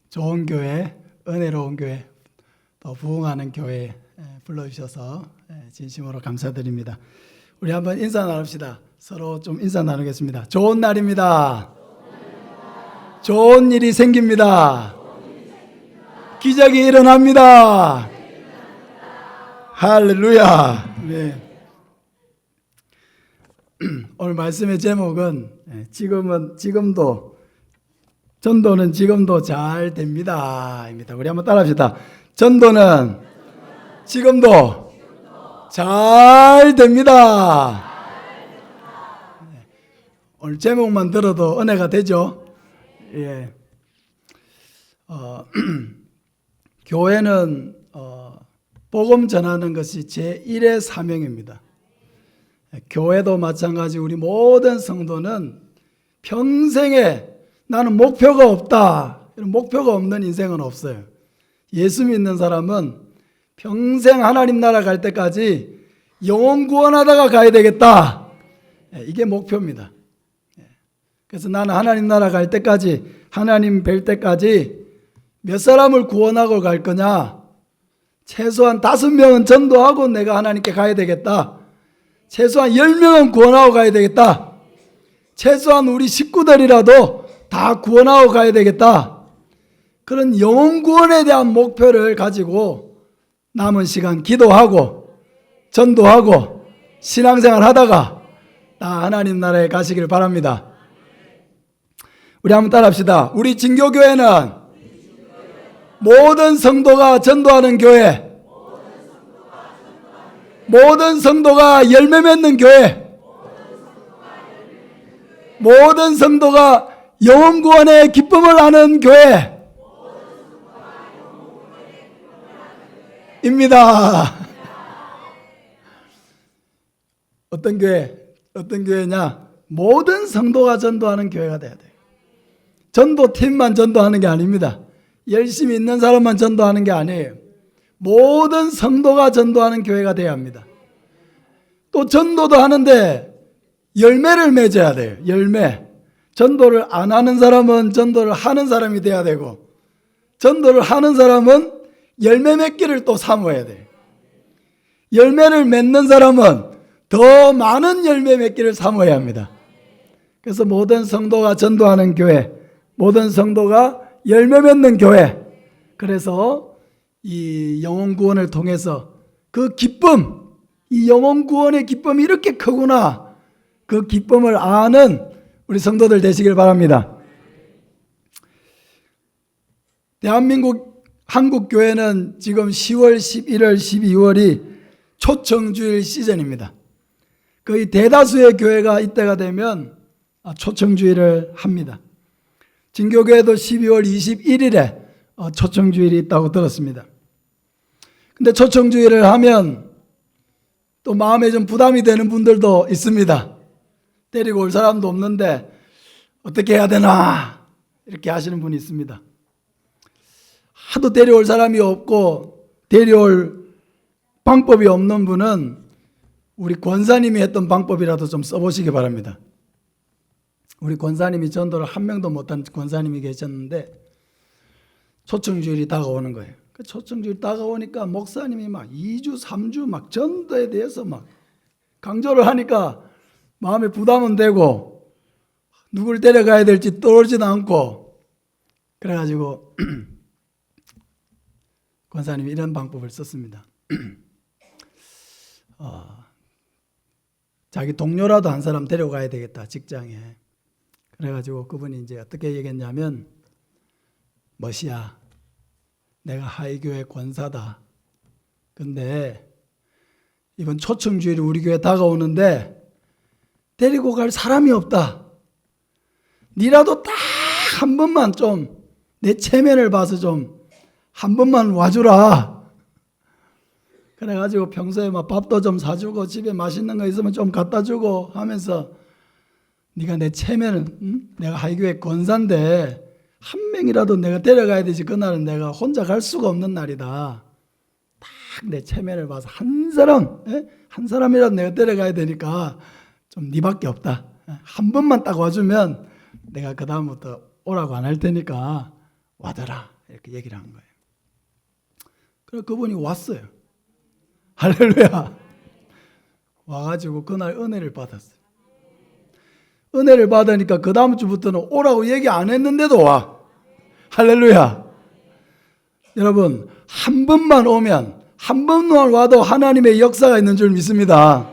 좋은 교회, 은혜로운 교회, 또 부흥하는 교회에 불러주셔서 진심으로 감사드립니다. 우리 한번 인사 나눕시다. 서로 좀 인사 나누겠습니다. 좋은 날입니다. 좋은 일이 생깁니다. 기적이 일어납니다. 할렐루야. 네. 오늘 말씀의 제목은 지금도 전도는 지금도 잘 됩니다. 입니다. 우리 한번 따라합시다. 전도는 지금도 잘 됩니다. 오늘 제목만 들어도 은혜가 되죠. 예. 교회는 복음 전하는 것이 제1의 사명입니다. 교회도 마찬가지 우리 모든 성도는 평생에 나는 목표가 없다. 이런 목표가 없는 인생은 없어요. 예수 믿는 사람은 평생 하나님 나라 갈 때까지 영혼 구원하다가 가야 되겠다. 이게 목표입니다. 그래서 나는 하나님 나라 갈 때까지, 하나님 뵐 때까지 몇 사람을 구원하고 갈 거냐? 최소한 5명은 전도하고 내가 하나님께 가야 되겠다. 최소한 10명은 구원하고 가야 되겠다. 최소한 우리 식구들이라도 다 구원하고 가야 되겠다. 그런 영혼 구원에 대한 목표를 가지고 남은 시간 기도하고 전도하고 신앙생활 하다가 다 하나님 나라에 가시기를 바랍니다. 우리 한번 따라합시다. 우리 진교교회는 모든 성도가 전도하는 교회, 모든 성도가 열매 맺는 교회, 모든 성도가 영혼 구원의 기쁨을 아는 교회입니다. 어떤 교회? 어떤 교회냐? 모든 성도가 전도하는 교회가 돼야 돼요. 전도팀만 전도하는 게 아닙니다. 열심히 있는 사람만 전도하는 게 아니에요. 모든 성도가 전도하는 교회가 돼야 합니다. 또 전도도 하는데 열매를 맺어야 돼요. 열매. 전도를 안 하는 사람은 전도를 하는 사람이 돼야 되고, 전도를 하는 사람은 열매 맺기를 또 사모해야 돼요. 열매를 맺는 사람은 더 많은 열매 맺기를 사모해야 합니다. 그래서 모든 성도가 전도하는 교회, 모든 성도가 열매 맺는 교회. 그래서 이 영혼 구원을 통해서 그 기쁨, 이 영혼 구원의 기쁨이 이렇게 크구나, 그 기쁨을 아는 우리 성도들 되시길 바랍니다. 대한민국 한국교회는 지금 10월, 11월, 12월이 초청주일 시즌입니다. 거의 대다수의 교회가 이때가 되면 초청주일을 합니다. 진교교회도 12월 21일에 초청주일이 있다고 들었습니다. 근데 초청주일을 하면 또 마음에 좀 부담이 되는 분들도 있습니다. 데리고 올 사람도 없는데 어떻게 해야 되나 이렇게 하시는 분이 있습니다. 하도 데려올 사람이 없고 데려올 방법이 없는 분은 우리 권사님이 했던 방법이라도 좀 써보시기 바랍니다. 우리 권사님이 전도를 한 명도 못한 권사님이 계셨는데 초청주일이 다가오는 거예요. 그 초청주일 다가오니까 목사님이 막 2주, 3주 막 전도에 대해서 막 강조를 하니까 마음에 부담은 되고 누굴 데려가야 될지 떠오르지도 않고, 그래가지고 권사님이 이런 방법을 썼습니다. 자기 동료라도 한 사람 데려가야 되겠다, 직장에. 그래가지고 그분이 이제 어떻게 얘기했냐면, 멋이야, 내가 하이교회 권사다. 근데 이번 초청주일이 우리 교회 다가오는데 데리고 갈 사람이 없다. 니라도 딱 한 번만 좀 내 체면을 봐서 좀 한 번만 와주라. 그래가지고 평소에 막 밥도 좀 사주고 집에 맛있는 거 있으면 좀 갖다 주고 하면서, 네가 내 체면을, 내가 하이교회 권사인데 한 명이라도 내가 데려가야 되지. 그날은 내가 혼자 갈 수가 없는 날이다. 딱 내 체면을 봐서 한 사람이라도 내가 데려가야 되니까 좀 니밖에 없다. 한 번만 딱 와주면 내가 그 다음부터 오라고 안 할 테니까 와더라 이렇게 얘기를 한 거예요. 그래서 그분이 왔어요. 할렐루야. 와가지고 그날 은혜를 받았어요. 은혜를 받으니까 그 다음 주부터는 오라고 얘기 안 했는데도 와. 할렐루야. 여러분, 한 번만 오면, 한 번만 와도 하나님의 역사가 있는 줄 믿습니다.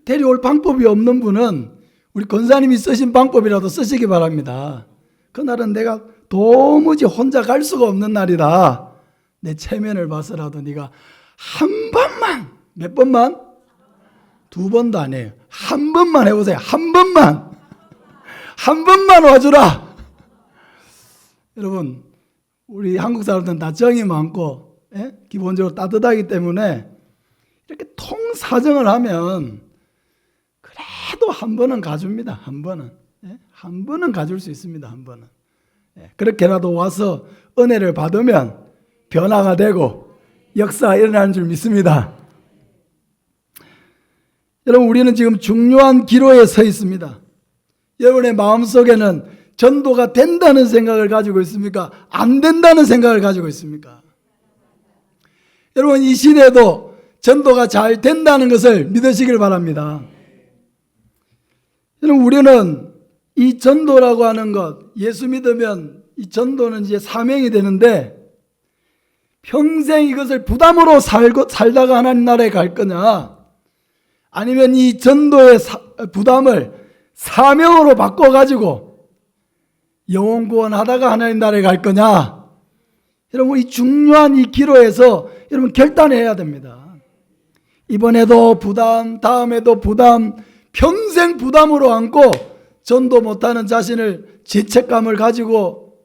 데려올 방법이 없는 분은 우리 권사님이 쓰신 방법이라도 쓰시기 바랍니다. 그날은 내가 도무지 혼자 갈 수가 없는 날이다. 내 체면을 봐서라도 네가 한 번만, 몇 번만? 2번도 아니에요. 한 번만 해보세요. 한 번만. 한 번만 와주라. 여러분, 우리 한국 사람들은 다 정이 많고, 예? 기본적으로 따뜻하기 때문에 이렇게 통사정을 하면 그래도 한 번은 가줍니다. 한 번은. 예? 한 번은 가줄 수 있습니다. 한 번은. 예. 그렇게라도 와서 은혜를 받으면 변화가 되고 역사가 일어나는 줄 믿습니다. 여러분, 우리는 지금 중요한 기로에 서 있습니다. 여러분의 마음속에는 전도가 된다는 생각을 가지고 있습니까? 안 된다는 생각을 가지고 있습니까? 여러분, 이 시대에도 전도가 잘 된다는 것을 믿으시길 바랍니다. 여러분, 우리는 이 전도라고 하는 것, 예수 믿으면 이 전도는 이제 사명이 되는데 평생 이것을 부담으로 살다가 하나님 나라에 갈 거냐, 아니면 이 전도의 부담을 사명으로 바꿔가지고 영혼 구원하다가 하나님 나라에 갈 거냐. 여러분, 이 중요한 이 기로에서 여러분 결단해야 됩니다. 이번에도 부담, 다음에도 부담, 평생 부담으로 안고 전도 못하는 자신을 죄책감을 가지고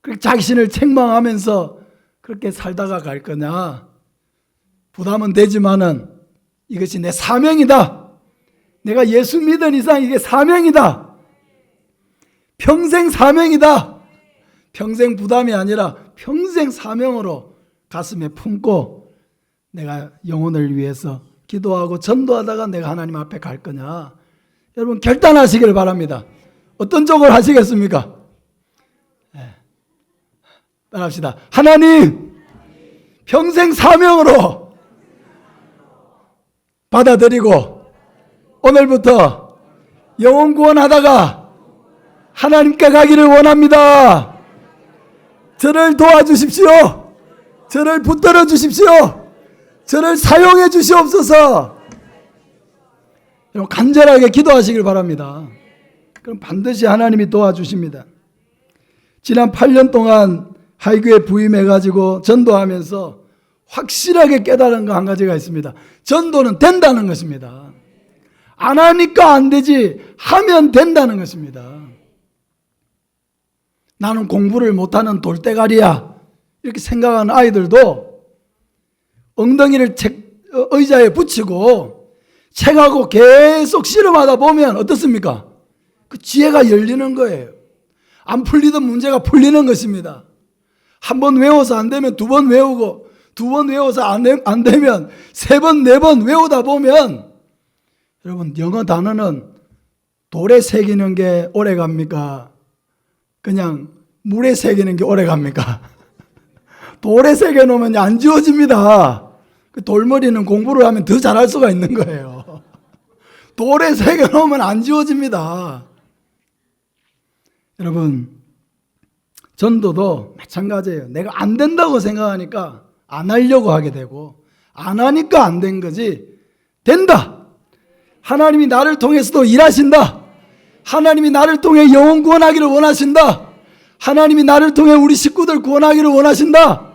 그렇게 자신을 책망하면서 그렇게 살다가 갈 거냐. 부담은 되지만은 이것이 내 사명이다. 내가 예수 믿은 이상 이게 사명이다. 평생 사명이다. 평생 부담이 아니라 평생 사명으로 가슴에 품고 내가 영혼을 위해서 기도하고 전도하다가 내가 하나님 앞에 갈 거냐. 여러분, 결단하시기를 바랍니다. 어떤 쪽을 하시겠습니까? 네. 따라합시다. 하나님, 평생 사명으로 받아들이고 오늘부터 영혼 구원하다가 하나님께 가기를 원합니다. 저를 도와주십시오. 저를 붙들어 주십시오. 저를 사용해 주시옵소서. 여러분, 간절하게 기도하시길 바랍니다. 그럼 반드시 하나님이 도와주십니다. 지난 8년 동안 하이교에 부임해가지고 전도하면서 확실하게 깨달은 거 한 가지가 있습니다. 전도는 된다는 것입니다. 안 하니까 안 되지, 하면 된다는 것입니다. 나는 공부를 못하는 돌대가리야 이렇게 생각하는 아이들도 엉덩이를 의자에 붙이고 책하고 계속 씨름하다 보면 어떻습니까? 그 지혜가 열리는 거예요. 안 풀리던 문제가 풀리는 것입니다. 한 번 외워서 안 되면 2번 외우고, 2번 외워서 안 되면 3번, 4번 외우다 보면, 여러분, 영어 단어는 돌에 새기는 게 오래 갑니까? 그냥 물에 새기는 게 오래 갑니까? 돌에 새겨 놓으면 안 지워집니다. 그 돌머리는 공부를 하면 더 잘할 수가 있는 거예요. 돌에 새겨 놓으면 안 지워집니다. 여러분, 전도도 마찬가지예요. 내가 안 된다고 생각하니까 안 하려고 하게 되고, 안 하니까 안 된 거지, 된다. 하나님이 나를 통해서도 일하신다. 하나님이 나를 통해 영혼 구원하기를 원하신다. 하나님이 나를 통해 우리 식구들 구원하기를 원하신다.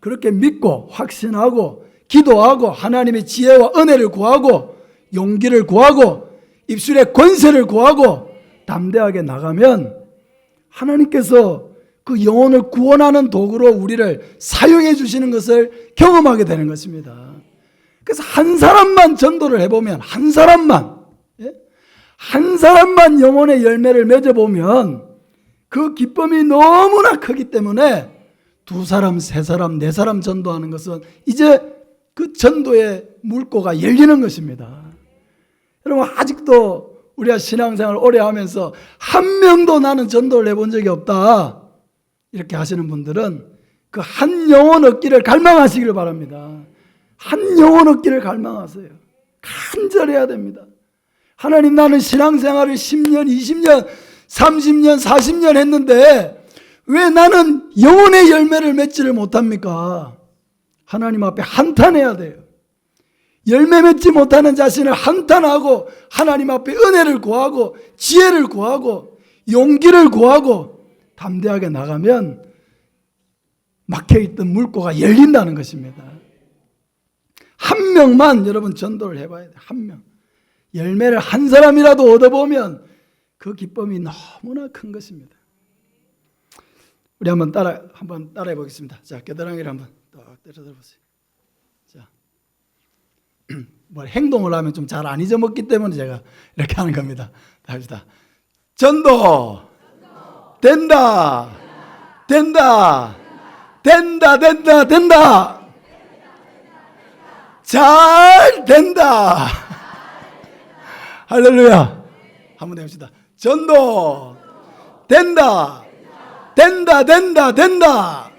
그렇게 믿고 확신하고 기도하고 하나님의 지혜와 은혜를 구하고 용기를 구하고 입술의 권세를 구하고 담대하게 나가면 하나님께서 그 영혼을 구원하는 도구로 우리를 사용해 주시는 것을 경험하게 되는 것입니다. 그래서 한 사람만 전도를 해보면, 한 사람만 영혼의 열매를 맺어보면 그 기쁨이 너무나 크기 때문에 2사람, 3사람, 4사람 전도하는 것은 이제 그 전도의 물꼬가 열리는 것입니다. 여러분, 아직도 우리가 신앙생활을 오래 하면서 한 명도 나는 전도를 해본 적이 없다, 이렇게 하시는 분들은 그 한 영혼 얻기를 갈망하시기를 바랍니다. 한 영혼 얻기를 갈망하세요. 간절해야 됩니다. 하나님, 나는 신앙생활을 10년, 20년, 30년, 40년 했는데 왜 나는 영혼의 열매를 맺지를 못합니까? 하나님 앞에 한탄해야 돼요. 열매 맺지 못하는 자신을 한탄하고 하나님 앞에 은혜를 구하고 지혜를 구하고 용기를 구하고 담대하게 나가면 막혀있던 물고가 열린다는 것입니다. 한 명만 여러분 전도를 해봐야 돼요. 한 명. 열매를 한 사람이라도 얻어보면 그 기쁨이 너무나 큰 것입니다. 우리 한번 따라해 보겠습니다. 자, 겨드랑이를 한번 딱 때려서 보세요. 자, 뭐 행동을 하면 좀 잘 안 잊어먹기 때문에 제가 이렇게 하는 겁니다. 합시다. 전도 된다, 된다, 된다, 된다, 된다, 잘 된다. 할렐루야. 한번 해봅시다. 전도 된다, 된다, 된다, 된다,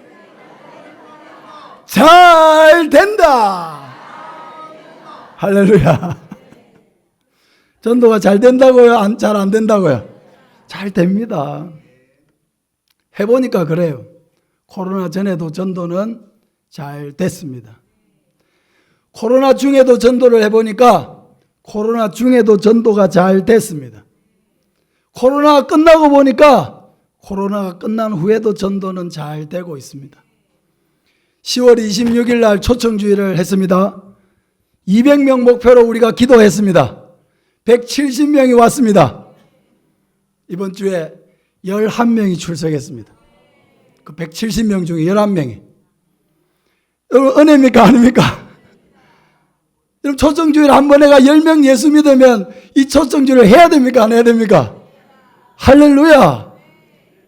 잘 된다. 할렐루야. 전도가 잘 된다고요? 잘 안 된다고요? 잘 됩니다. 해보니까 그래요. 코로나 전에도 전도는 잘 됐습니다. 코로나 중에도 전도를 해보니까 코로나 중에도 전도가 잘 됐습니다. 코로나가 끝나고 보니까 코로나가 끝난 후에도 전도는 잘 되고 있습니다. 10월 26일 날 초청주의를 했습니다. 200명 목표로 우리가 기도했습니다. 170명이 왔습니다. 이번 주에 11명이 출석했습니다. 그 170명 중에 11명이. 여러분, 은혜입니까? 아닙니까? 여러분, 초청주의를 한 번에 10명 예수 믿으면 이 초청주의를 해야 됩니까? 안 해야 됩니까? 할렐루야.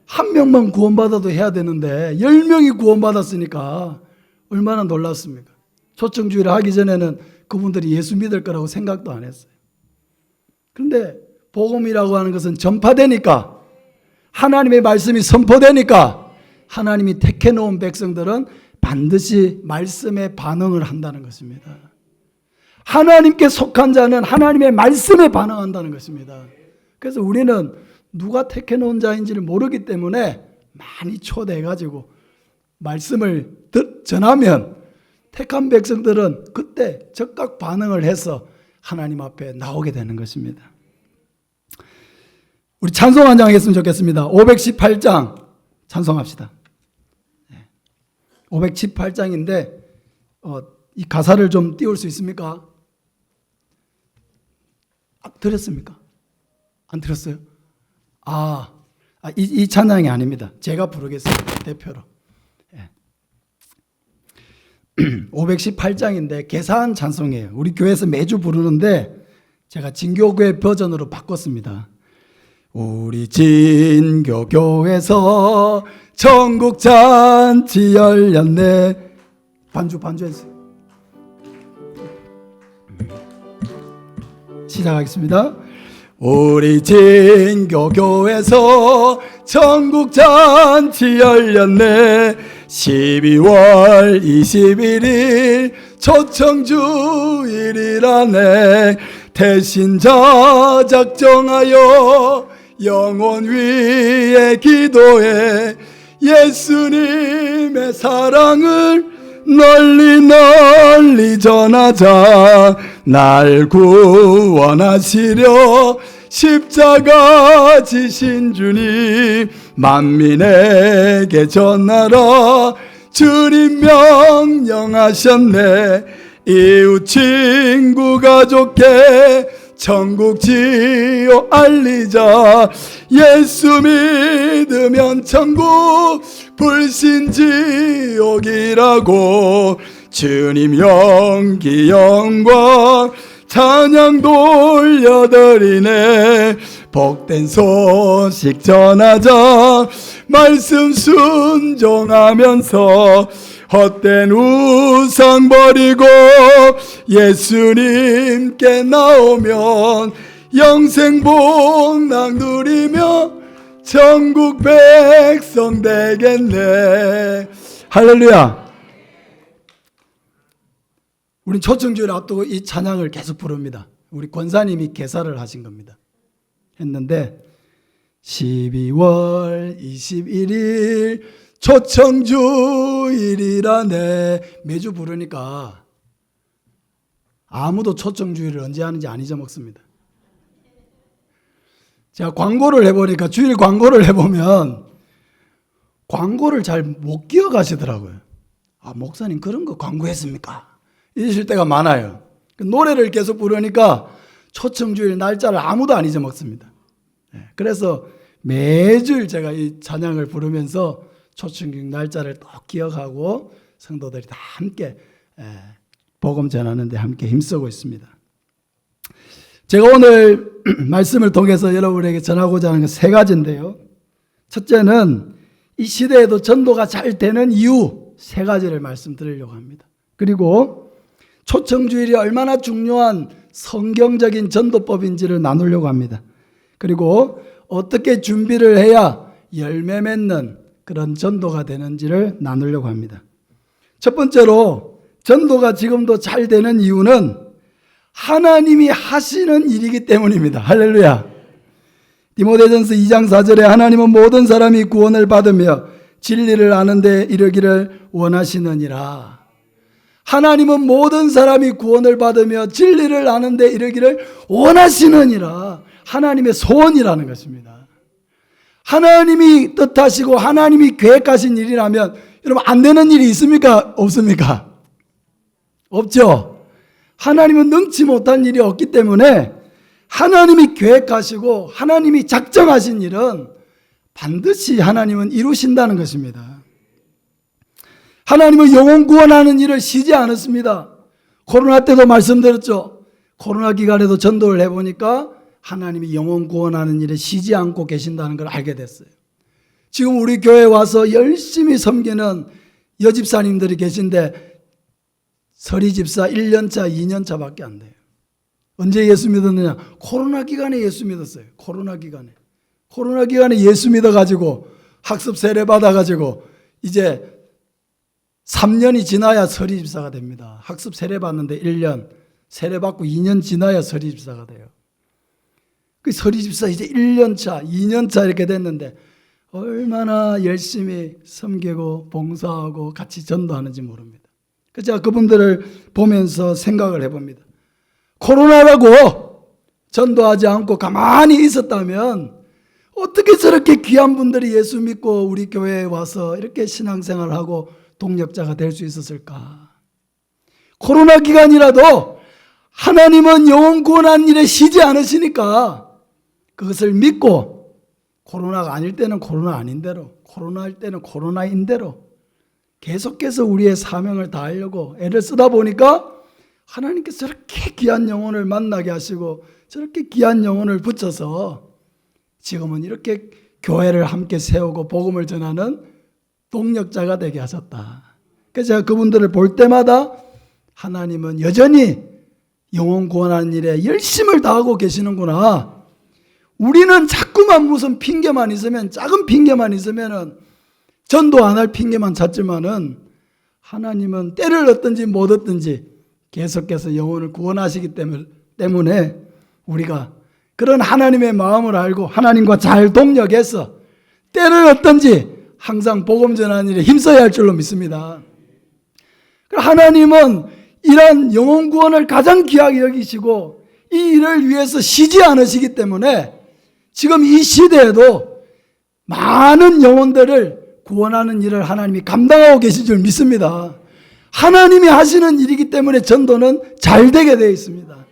한 명만 구원받아도 해야 되는데 10명이 구원받았으니까 얼마나 놀랐습니까? 초청주의를 하기 전에는 그분들이 예수 믿을 거라고 생각도 안 했어요. 그런데 복음이라고 하는 것은 전파되니까, 하나님의 말씀이 선포되니까 하나님이 택해놓은 백성들은 반드시 말씀에 반응을 한다는 것입니다. 하나님께 속한 자는 하나님의 말씀에 반응한다는 것입니다. 그래서 우리는 누가 택해놓은 자인지를 모르기 때문에 많이 초대해가지고 말씀을 전하면 택한 백성들은 그때 즉각 반응을 해서 하나님 앞에 나오게 되는 것입니다. 우리 찬송 한 장 했으면 좋겠습니다. 518장 찬송합시다. 518장인데 이 가사를 좀 띄울 수 있습니까? 들었습니까? 안 들었어요? 이 찬양이 아닙니다. 제가 부르겠습니다. 대표로. 518장인데 개사한 찬송이에요. 우리 교회에서 매주 부르는데 제가 진교교회 버전으로 바꿨습니다. 우리 진교교에서 천국잔치 열렸네. 반주했어요. 시작하겠습니다. 우리 진교교에서 천국잔치 열렸네. 12월 21일 초청주일이라네. 대신자 작정하여 영혼 위에 기도해 예수님의 사랑을 널리 전하자. 날 구원하시려 십자가 지신 주님 만민에게 전하라. 주님 명령하셨네. 이웃 친구 가족께 천국 지요 알리자. 예수 믿으면 천국 불신 지옥이라고. 주님 영기 영광 찬양 돌려드리네. 복된 소식 전하자. 말씀 순종하면서 헛된 우상 버리고 예수님께 나오면 영생 복락 누리며 천국 백성 되겠네. 할렐루야. 우린 초청주의를 앞두고 이 찬양을 계속 부릅니다. 우리 권사님이 개사를 하신 겁니다. 했는데 12월 21일 초청주일이라네 매주 부르니까 아무도 초청주일을 언제 하는지 안 잊어먹습니다. 제가 광고를 해보니까 주일 광고를 해보면 광고를 잘 못 기억하시더라고요. 아, 목사님 그런 거 광고했습니까? 이러실 때가 많아요. 노래를 계속 부르니까 초청주일 날짜를 아무도 안 잊어먹습니다. 그래서 매주일 제가 이 찬양을 부르면서 초청주일 날짜를 또 기억하고 성도들이 다 함께 복음 전하는 데 함께 힘쓰고 있습니다. 제가 오늘 말씀을 통해서 여러분에게 전하고자 하는 건 세 가지인데요. 첫째는 이 시대에도 전도가 잘 되는 이유 세 가지를 말씀드리려고 합니다. 그리고 초청주일이 얼마나 중요한 성경적인 전도법인지를 나누려고 합니다. 그리고 어떻게 준비를 해야 열매 맺는 그런 전도가 되는지를 나누려고 합니다. 첫 번째로 전도가 지금도 잘 되는 이유는 하나님이 하시는 일이기 때문입니다. 할렐루야. 디모데전서 2장 4절에 하나님은 모든 사람이 구원을 받으며 진리를 아는 데 이르기를 원하시느니라. 하나님은 모든 사람이 구원을 받으며 진리를 아는 데 이르기를 원하시느니라. 하나님의 소원이라는 것입니다. 하나님이 뜻하시고 하나님이 계획하신 일이라면 여러분 안 되는 일이 있습니까? 없습니까? 없죠. 하나님은 능치 못한 일이 없기 때문에 하나님이 계획하시고 하나님이 작정하신 일은 반드시 하나님은 이루신다는 것입니다. 하나님은 영혼 구원하는 일을 쉬지 않았습니다. 코로나 때도 말씀드렸죠. 코로나 기간에도 전도를 해보니까 하나님이 영혼 구원하는 일에 쉬지 않고 계신다는 걸 알게 됐어요. 지금 우리 교회에 와서 열심히 섬기는 여집사님들이 계신데 서리 집사 1년차, 2년차 밖에 안 돼요. 언제 예수 믿었느냐? 코로나 기간에 예수 믿었어요. 코로나 기간에 예수 믿어가지고 학습 세례 받아가지고 이제 3년이 지나야 서리 집사가 됩니다. 학습 세례 받는데 1년, 세례 받고 2년 지나야 서리 집사가 돼요. 그 서리 집사 이제 1년차, 2년차 이렇게 됐는데 얼마나 열심히 섬기고 봉사하고 같이 전도하는지 모릅니다. 제가 그분들을 보면서 생각을 해봅니다. 코로나라고 전도하지 않고 가만히 있었다면 어떻게 저렇게 귀한 분들이 예수 믿고 우리 교회에 와서 이렇게 신앙생활을 하고 동력자가 될 수 있었을까? 코로나 기간이라도 하나님은 영혼 구원하는 일에 쉬지 않으시니까 그것을 믿고 코로나가 아닐 때는 코로나 아닌 대로, 코로나일 때는 코로나인 대로 계속해서 우리의 사명을 다하려고 애를 쓰다 보니까 하나님께서 저렇게 귀한 영혼을 만나게 하시고 저렇게 귀한 영혼을 붙여서 지금은 이렇게 교회를 함께 세우고 복음을 전하는 동력자가 되게 하셨다. 그래서 제가 그분들을 볼 때마다 하나님은 여전히 영혼 구원하는 일에 열심을 다하고 계시는구나. 우리는 자꾸만 무슨 핑계만 있으면, 작은 핑계만 있으면은 전도 안 할 핑계만 찾지만은 하나님은 때를 얻든지 못 얻든지 계속해서 영혼을 구원하시기 때문에 우리가 그런 하나님의 마음을 알고 하나님과 잘 동력해서 때를 얻든지 항상 복음 전하는 일에 힘써야 할 줄로 믿습니다. 하나님은 이런 영혼 구원을 가장 귀하게 여기시고 이 일을 위해서 쉬지 않으시기 때문에 지금 이 시대에도 많은 영혼들을 구원하는 일을 하나님이 감당하고 계신 줄 믿습니다. 하나님이 하시는 일이기 때문에 전도는 잘 되게 되어 있습니다.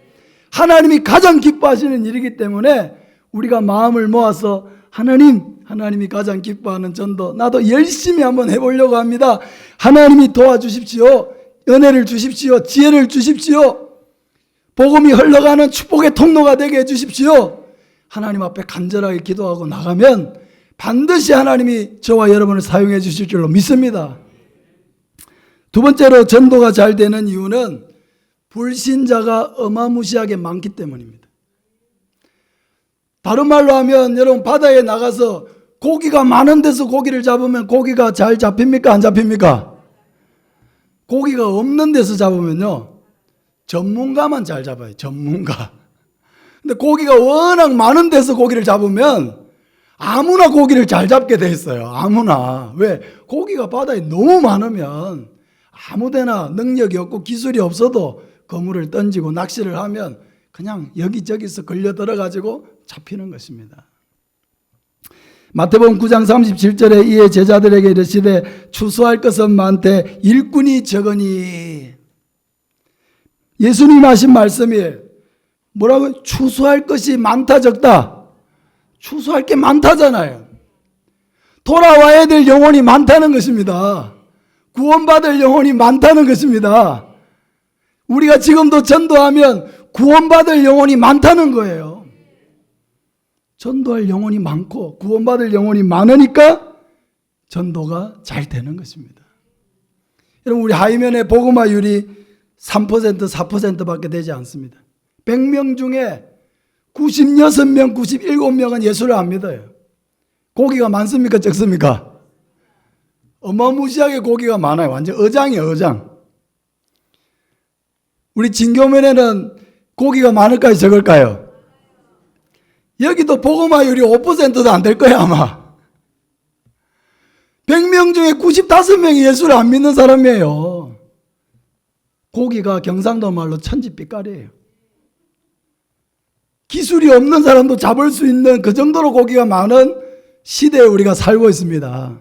하나님이 가장 기뻐하시는 일이기 때문에 우리가 마음을 모아서 하나님이 가장 기뻐하는 전도 나도 열심히 한번 해보려고 합니다. 하나님이 도와주십시오. 은혜를 주십시오. 지혜를 주십시오. 복음이 흘러가는 축복의 통로가 되게 해주십시오. 하나님 앞에 간절하게 기도하고 나가면 반드시 하나님이 저와 여러분을 사용해 주실 줄로 믿습니다. 두 번째로 전도가 잘 되는 이유는 불신자가 어마무시하게 많기 때문입니다. 다른 말로 하면 여러분 바다에 나가서 고기가 많은 데서 고기를 잡으면 고기가 잘 잡힙니까? 안 잡힙니까? 고기가 없는 데서 잡으면요, 전문가만 잘 잡아요. 전문가. 근데 고기가 워낙 많은 데서 고기를 잡으면 아무나 고기를 잘 잡게 돼 있어요. 아무나. 왜? 고기가 바다에 너무 많으면 아무데나 능력이 없고 기술이 없어도 그물을 던지고 낚시를 하면 그냥 여기저기서 걸려 들어가지고 잡히는 것입니다. 마태복음 9장 37절에 이에 제자들에게 이르시되 추수할 것은 많되 일꾼이 적으니. 예수님 하신 말씀이 뭐라고? 추수할 것이 많다 적다? 추수할 게 많다잖아요. 돌아와야 될 영혼이 많다는 것입니다. 구원받을 영혼이 많다는 것입니다. 우리가 지금도 전도하면 구원받을 영혼이 많다는 거예요. 전도할 영혼이 많고 구원받을 영혼이 많으니까 전도가 잘 되는 것입니다. 여러분, 우리 하이면의 복음화율이 3%, 4%밖에 되지 않습니다. 100명 중에 96명, 97명은 예수를 안 믿어요. 고기가 많습니까? 적습니까? 어마무시하게 고기가 많아요. 완전 어장이에요, 어장. 우리 진교면에는 고기가 많을까요? 적을까요? 여기도 복음화율이 5%도 안 될 거예요, 아마. 100명 중에 95명이 예수를 안 믿는 사람이에요. 고기가 경상도 말로 천지빛깔이에요. 기술이 없는 사람도 잡을 수 있는 그 정도로 고기가 많은 시대에 우리가 살고 있습니다.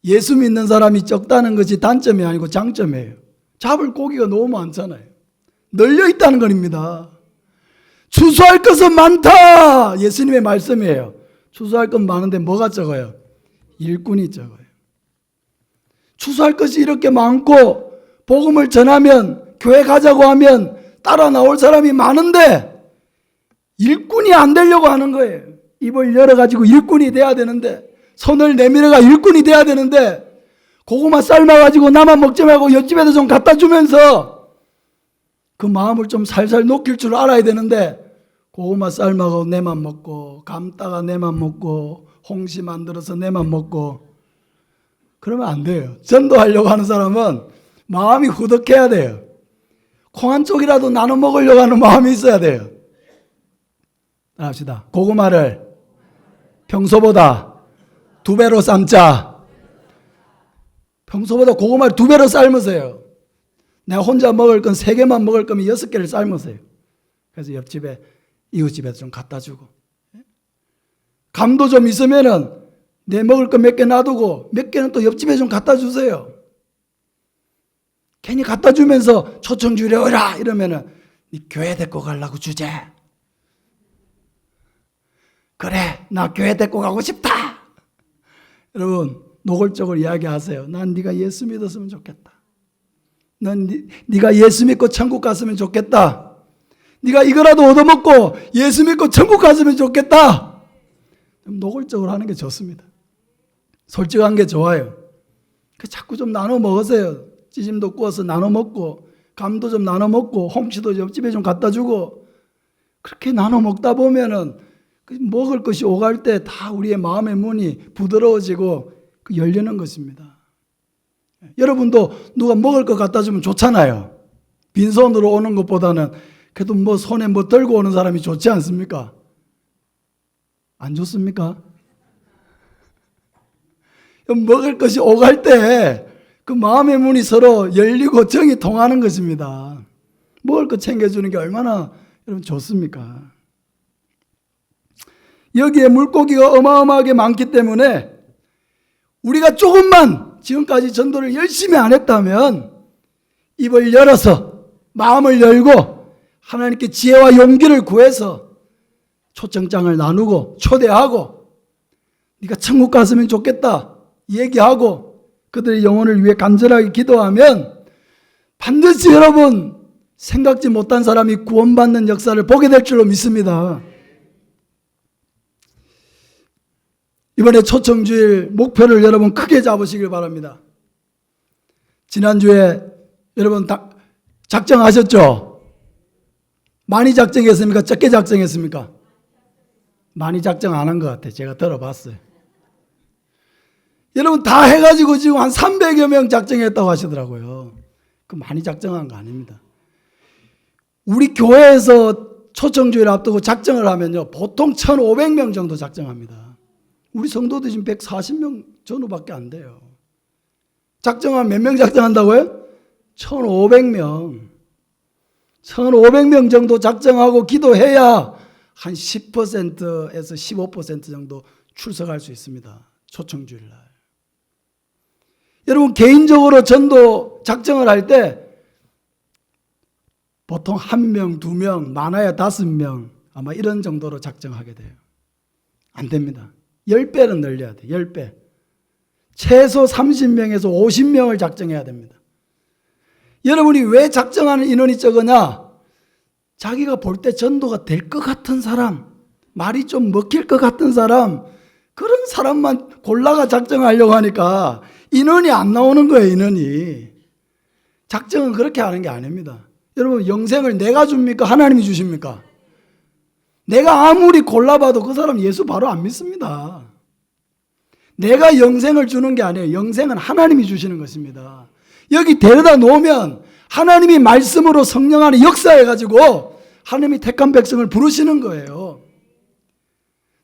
예수 믿는 사람이 적다는 것이 단점이 아니고 장점이에요. 잡을 고기가 너무 많잖아요. 널려 있다는 겁니다. 추수할 것은 많다. 예수님의 말씀이에요. 추수할 건 많은데 뭐가 적어요? 일꾼이 적어요. 추수할 것이 이렇게 많고 복음을 전하면, 교회 가자고 하면 따라 나올 사람이 많은데 일꾼이 안 되려고 하는 거예요. 입을 열어가지고 일꾼이 돼야 되는데, 손을 내밀어가 일꾼이 돼야 되는데, 고구마 삶아가지고 나만 먹지 말고 옆집에도 좀 갖다 주면서 그 마음을 좀 살살 녹일 줄 알아야 되는데, 고구마 삶아가고 내만 먹고, 감다가 내만 먹고, 홍시 만들어서 내만 먹고, 그러면 안 돼요. 전도하려고 하는 사람은 마음이 후덕해야 돼요. 콩 한 쪽이라도 나눠 먹으려고 하는 마음이 있어야 돼요. 합시다. 고구마를 평소보다 2배로 삶자. 평소보다 고구마를 2배로 삶으세요. 내가 혼자 먹을 건 3개만 먹을 거면 6개를 삶으세요. 그래서 옆집에, 이웃집에도 좀 갖다 주고. 감도 좀 있으면은 내 먹을 거 몇 개 놔두고 몇 개는 또 옆집에 좀 갖다 주세요. 괜히 갖다 주면서 초청 주려라 이러면은 네 교회 데리고 가려고 주제. 그래, 나 교회 데리고 가고 싶다. 여러분, 노골적으로 이야기하세요. 난 네가 예수 믿었으면 좋겠다. 난 네가 예수 믿고 천국 갔으면 좋겠다. 네가 이거라도 얻어먹고 예수 믿고 천국 갔으면 좋겠다. 노골적으로 하는 게 좋습니다. 솔직한 게 좋아요. 자꾸 좀 나눠 먹으세요. 찌짐도 구워서 나눠 먹고, 감도 좀 나눠 먹고, 홍시도 옆집에 좀 갖다 주고. 그렇게 나눠 먹다 보면은 먹을 것이 오갈 때 다 우리의 마음의 문이 부드러워지고 열리는 것입니다. 여러분도 누가 먹을 것 갖다 주면 좋잖아요. 빈손으로 오는 것보다는 그래도 뭐 손에 뭐 들고 오는 사람이 좋지 않습니까? 안 좋습니까? 먹을 것이 오갈 때 그 마음의 문이 서로 열리고 정이 통하는 것입니다. 먹을 것 챙겨주는 게 얼마나 여러분 좋습니까? 여기에 물고기가 어마어마하게 많기 때문에 우리가 조금만 지금까지 전도를 열심히 안 했다면 입을 열어서, 마음을 열고 하나님께 지혜와 용기를 구해서 초청장을 나누고 초대하고 네가 천국 갔으면 좋겠다 얘기하고 그들의 영혼을 위해 간절하게 기도하면 반드시 여러분 생각지 못한 사람이 구원받는 역사를 보게 될 줄로 믿습니다. 이번에 초청주일 목표를 여러분 크게 잡으시길 바랍니다. 지난주에 여러분 작정하셨죠? 많이 작정했습니까? 적게 작정했습니까? 많이 작정 안 한 것 같아요. 제가 들어봤어요. 여러분 다 해가지고 지금 한 300여 명 작정했다고 하시더라고요. 그 많이 작정한 거 아닙니다. 우리 교회에서 초청주일 앞두고 작정을 하면요, 보통 1,500명 정도 작정합니다. 우리 성도도 지금 140명 전후밖에 안 돼요. 작정하면 몇 명 작정한다고요? 1,500명. 1,500명 정도 작정하고 기도해야 한 10%에서 15% 정도 출석할 수 있습니다. 초청주일 날. 여러분 개인적으로 전도 작정을 할 때 보통 1명, 2명, 많아야 5명 아마 이런 정도로 작정하게 돼요. 안 됩니다. 10배는 늘려야 돼요. 10배. 최소 30명에서 50명을 작정해야 됩니다. 여러분이 왜 작정하는 인원이 적으냐? 자기가 볼 때 전도가 될 것 같은 사람, 말이 좀 먹힐 것 같은 사람, 그런 사람만 골라가 작정하려고 하니까 인원이 안 나오는 거예요. 인원이. 작정은 그렇게 하는 게 아닙니다. 여러분 영생을 내가 줍니까? 하나님이 주십니까? 내가 아무리 골라봐도 그 사람 예수 바로 안 믿습니다. 내가 영생을 주는 게 아니에요. 영생은 하나님이 주시는 것입니다. 여기 데려다 놓으면 하나님이 말씀으로 성령 안에 역사해가지고 하나님이 택한 백성을 부르시는 거예요.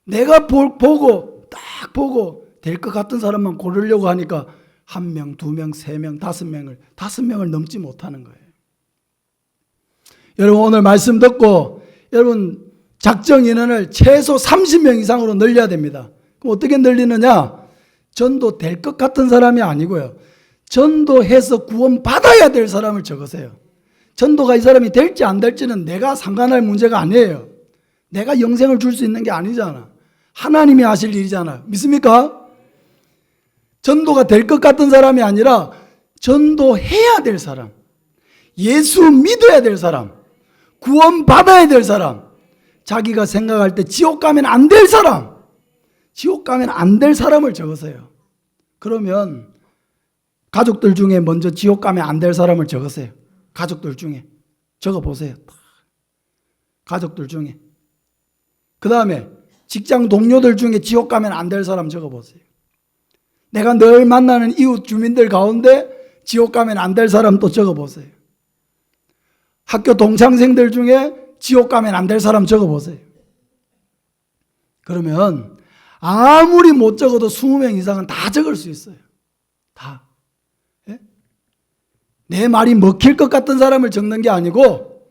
내가 보고 딱 보고 될 것 같은 사람만 고르려고 하니까 1명, 2명, 3명, 5명을 넘지 못하는 거예요. 여러분 오늘 말씀 듣고 여러분 작정 인원을 최소 30명 이상으로 늘려야 됩니다. 그럼 어떻게 늘리느냐? 전도 될 것 같은 사람이 아니고요. 전도해서 구원 받아야 될 사람을 적으세요. 전도가 이 사람이 될지 안 될지는 내가 상관할 문제가 아니에요. 내가 영생을 줄 수 있는 게 아니잖아. 하나님이 하실 일이잖아요. 믿습니까? 전도가 될 것 같은 사람이 아니라 전도해야 될 사람, 예수 믿어야 될 사람, 구원 받아야 될 사람, 자기가 생각할 때 지옥 가면 안 될 사람, 지옥 가면 안 될 사람을 적으세요. 그러면 가족들 중에 먼저 지옥 가면 안 될 사람을 적으세요. 가족들 중에 적어보세요. 가족들 중에. 그 다음에 직장 동료들 중에 지옥 가면 안 될 사람 적어보세요. 내가 늘 만나는 이웃 주민들 가운데 지옥 가면 안 될 사람 또 적어보세요. 학교 동창생들 중에 지옥 가면 안 될 사람 적어보세요. 그러면 아무리 못 적어도 20명 이상은 다 적을 수 있어요. 다. 예? 내 말이 먹힐 것 같은 사람을 적는 게 아니고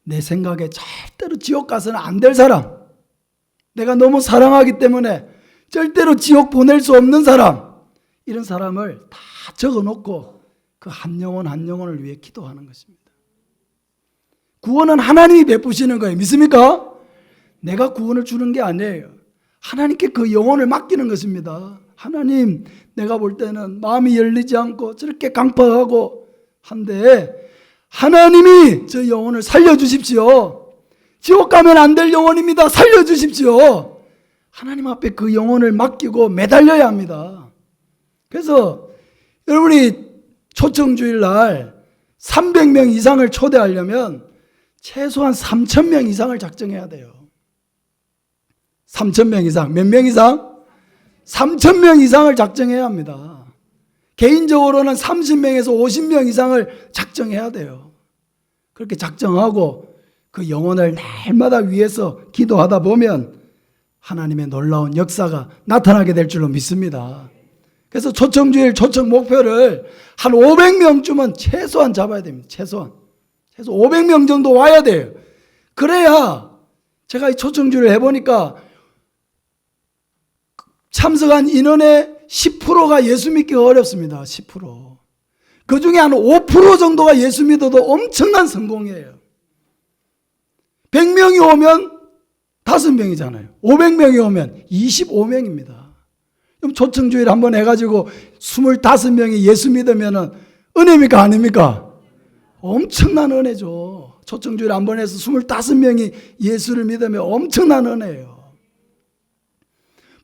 내 생각에 절대로 지옥 가서는 안 될 사람, 내가 너무 사랑하기 때문에 절대로 지옥 보낼 수 없는 사람, 이런 사람을 다 적어놓고 그 한 영혼 한 영혼을 위해 기도하는 것입니다. 구원은 하나님이 베푸시는 거예요. 믿습니까? 내가 구원을 주는 게 아니에요. 하나님께 그 영혼을 맡기는 것입니다. 하나님, 내가 볼 때는 마음이 열리지 않고 저렇게 강팍하고 한데 하나님이 저 영혼을 살려주십시오. 지옥 가면 안 될 영혼입니다. 살려주십시오. 하나님 앞에 그 영혼을 맡기고 매달려야 합니다. 그래서 여러분이 초청주일 날 300명 이상을 초대하려면 최소한 3,000명 이상을 작정해야 돼요. 3,000명 이상. 몇 명 이상? 3,000명 이상을 작정해야 합니다. 개인적으로는 30명에서 50명 이상을 작정해야 돼요. 그렇게 작정하고 그 영혼을 날마다 위해서 기도하다 보면 하나님의 놀라운 역사가 나타나게 될 줄로 믿습니다. 그래서 초청주일 초청 목표를 한 500명쯤은 최소한 잡아야 됩니다. 최소한 500명 정도 와야 돼요. 그래야 제가 이 초청주일을 해보니까 참석한 인원의 10%가 예수 믿기가 어렵습니다. 10%. 그 중에 한 5% 정도가 예수 믿어도 엄청난 성공이에요. 100명이 오면 5명이잖아요. 500명이 오면 25명입니다. 그럼 초청주일 한번 해가지고 25명이 예수 믿으면 은혜입니까? 아닙니까? 엄청난 은혜죠. 초청주일 한번 해서 25명이 예수를 믿으면 엄청난 은혜예요.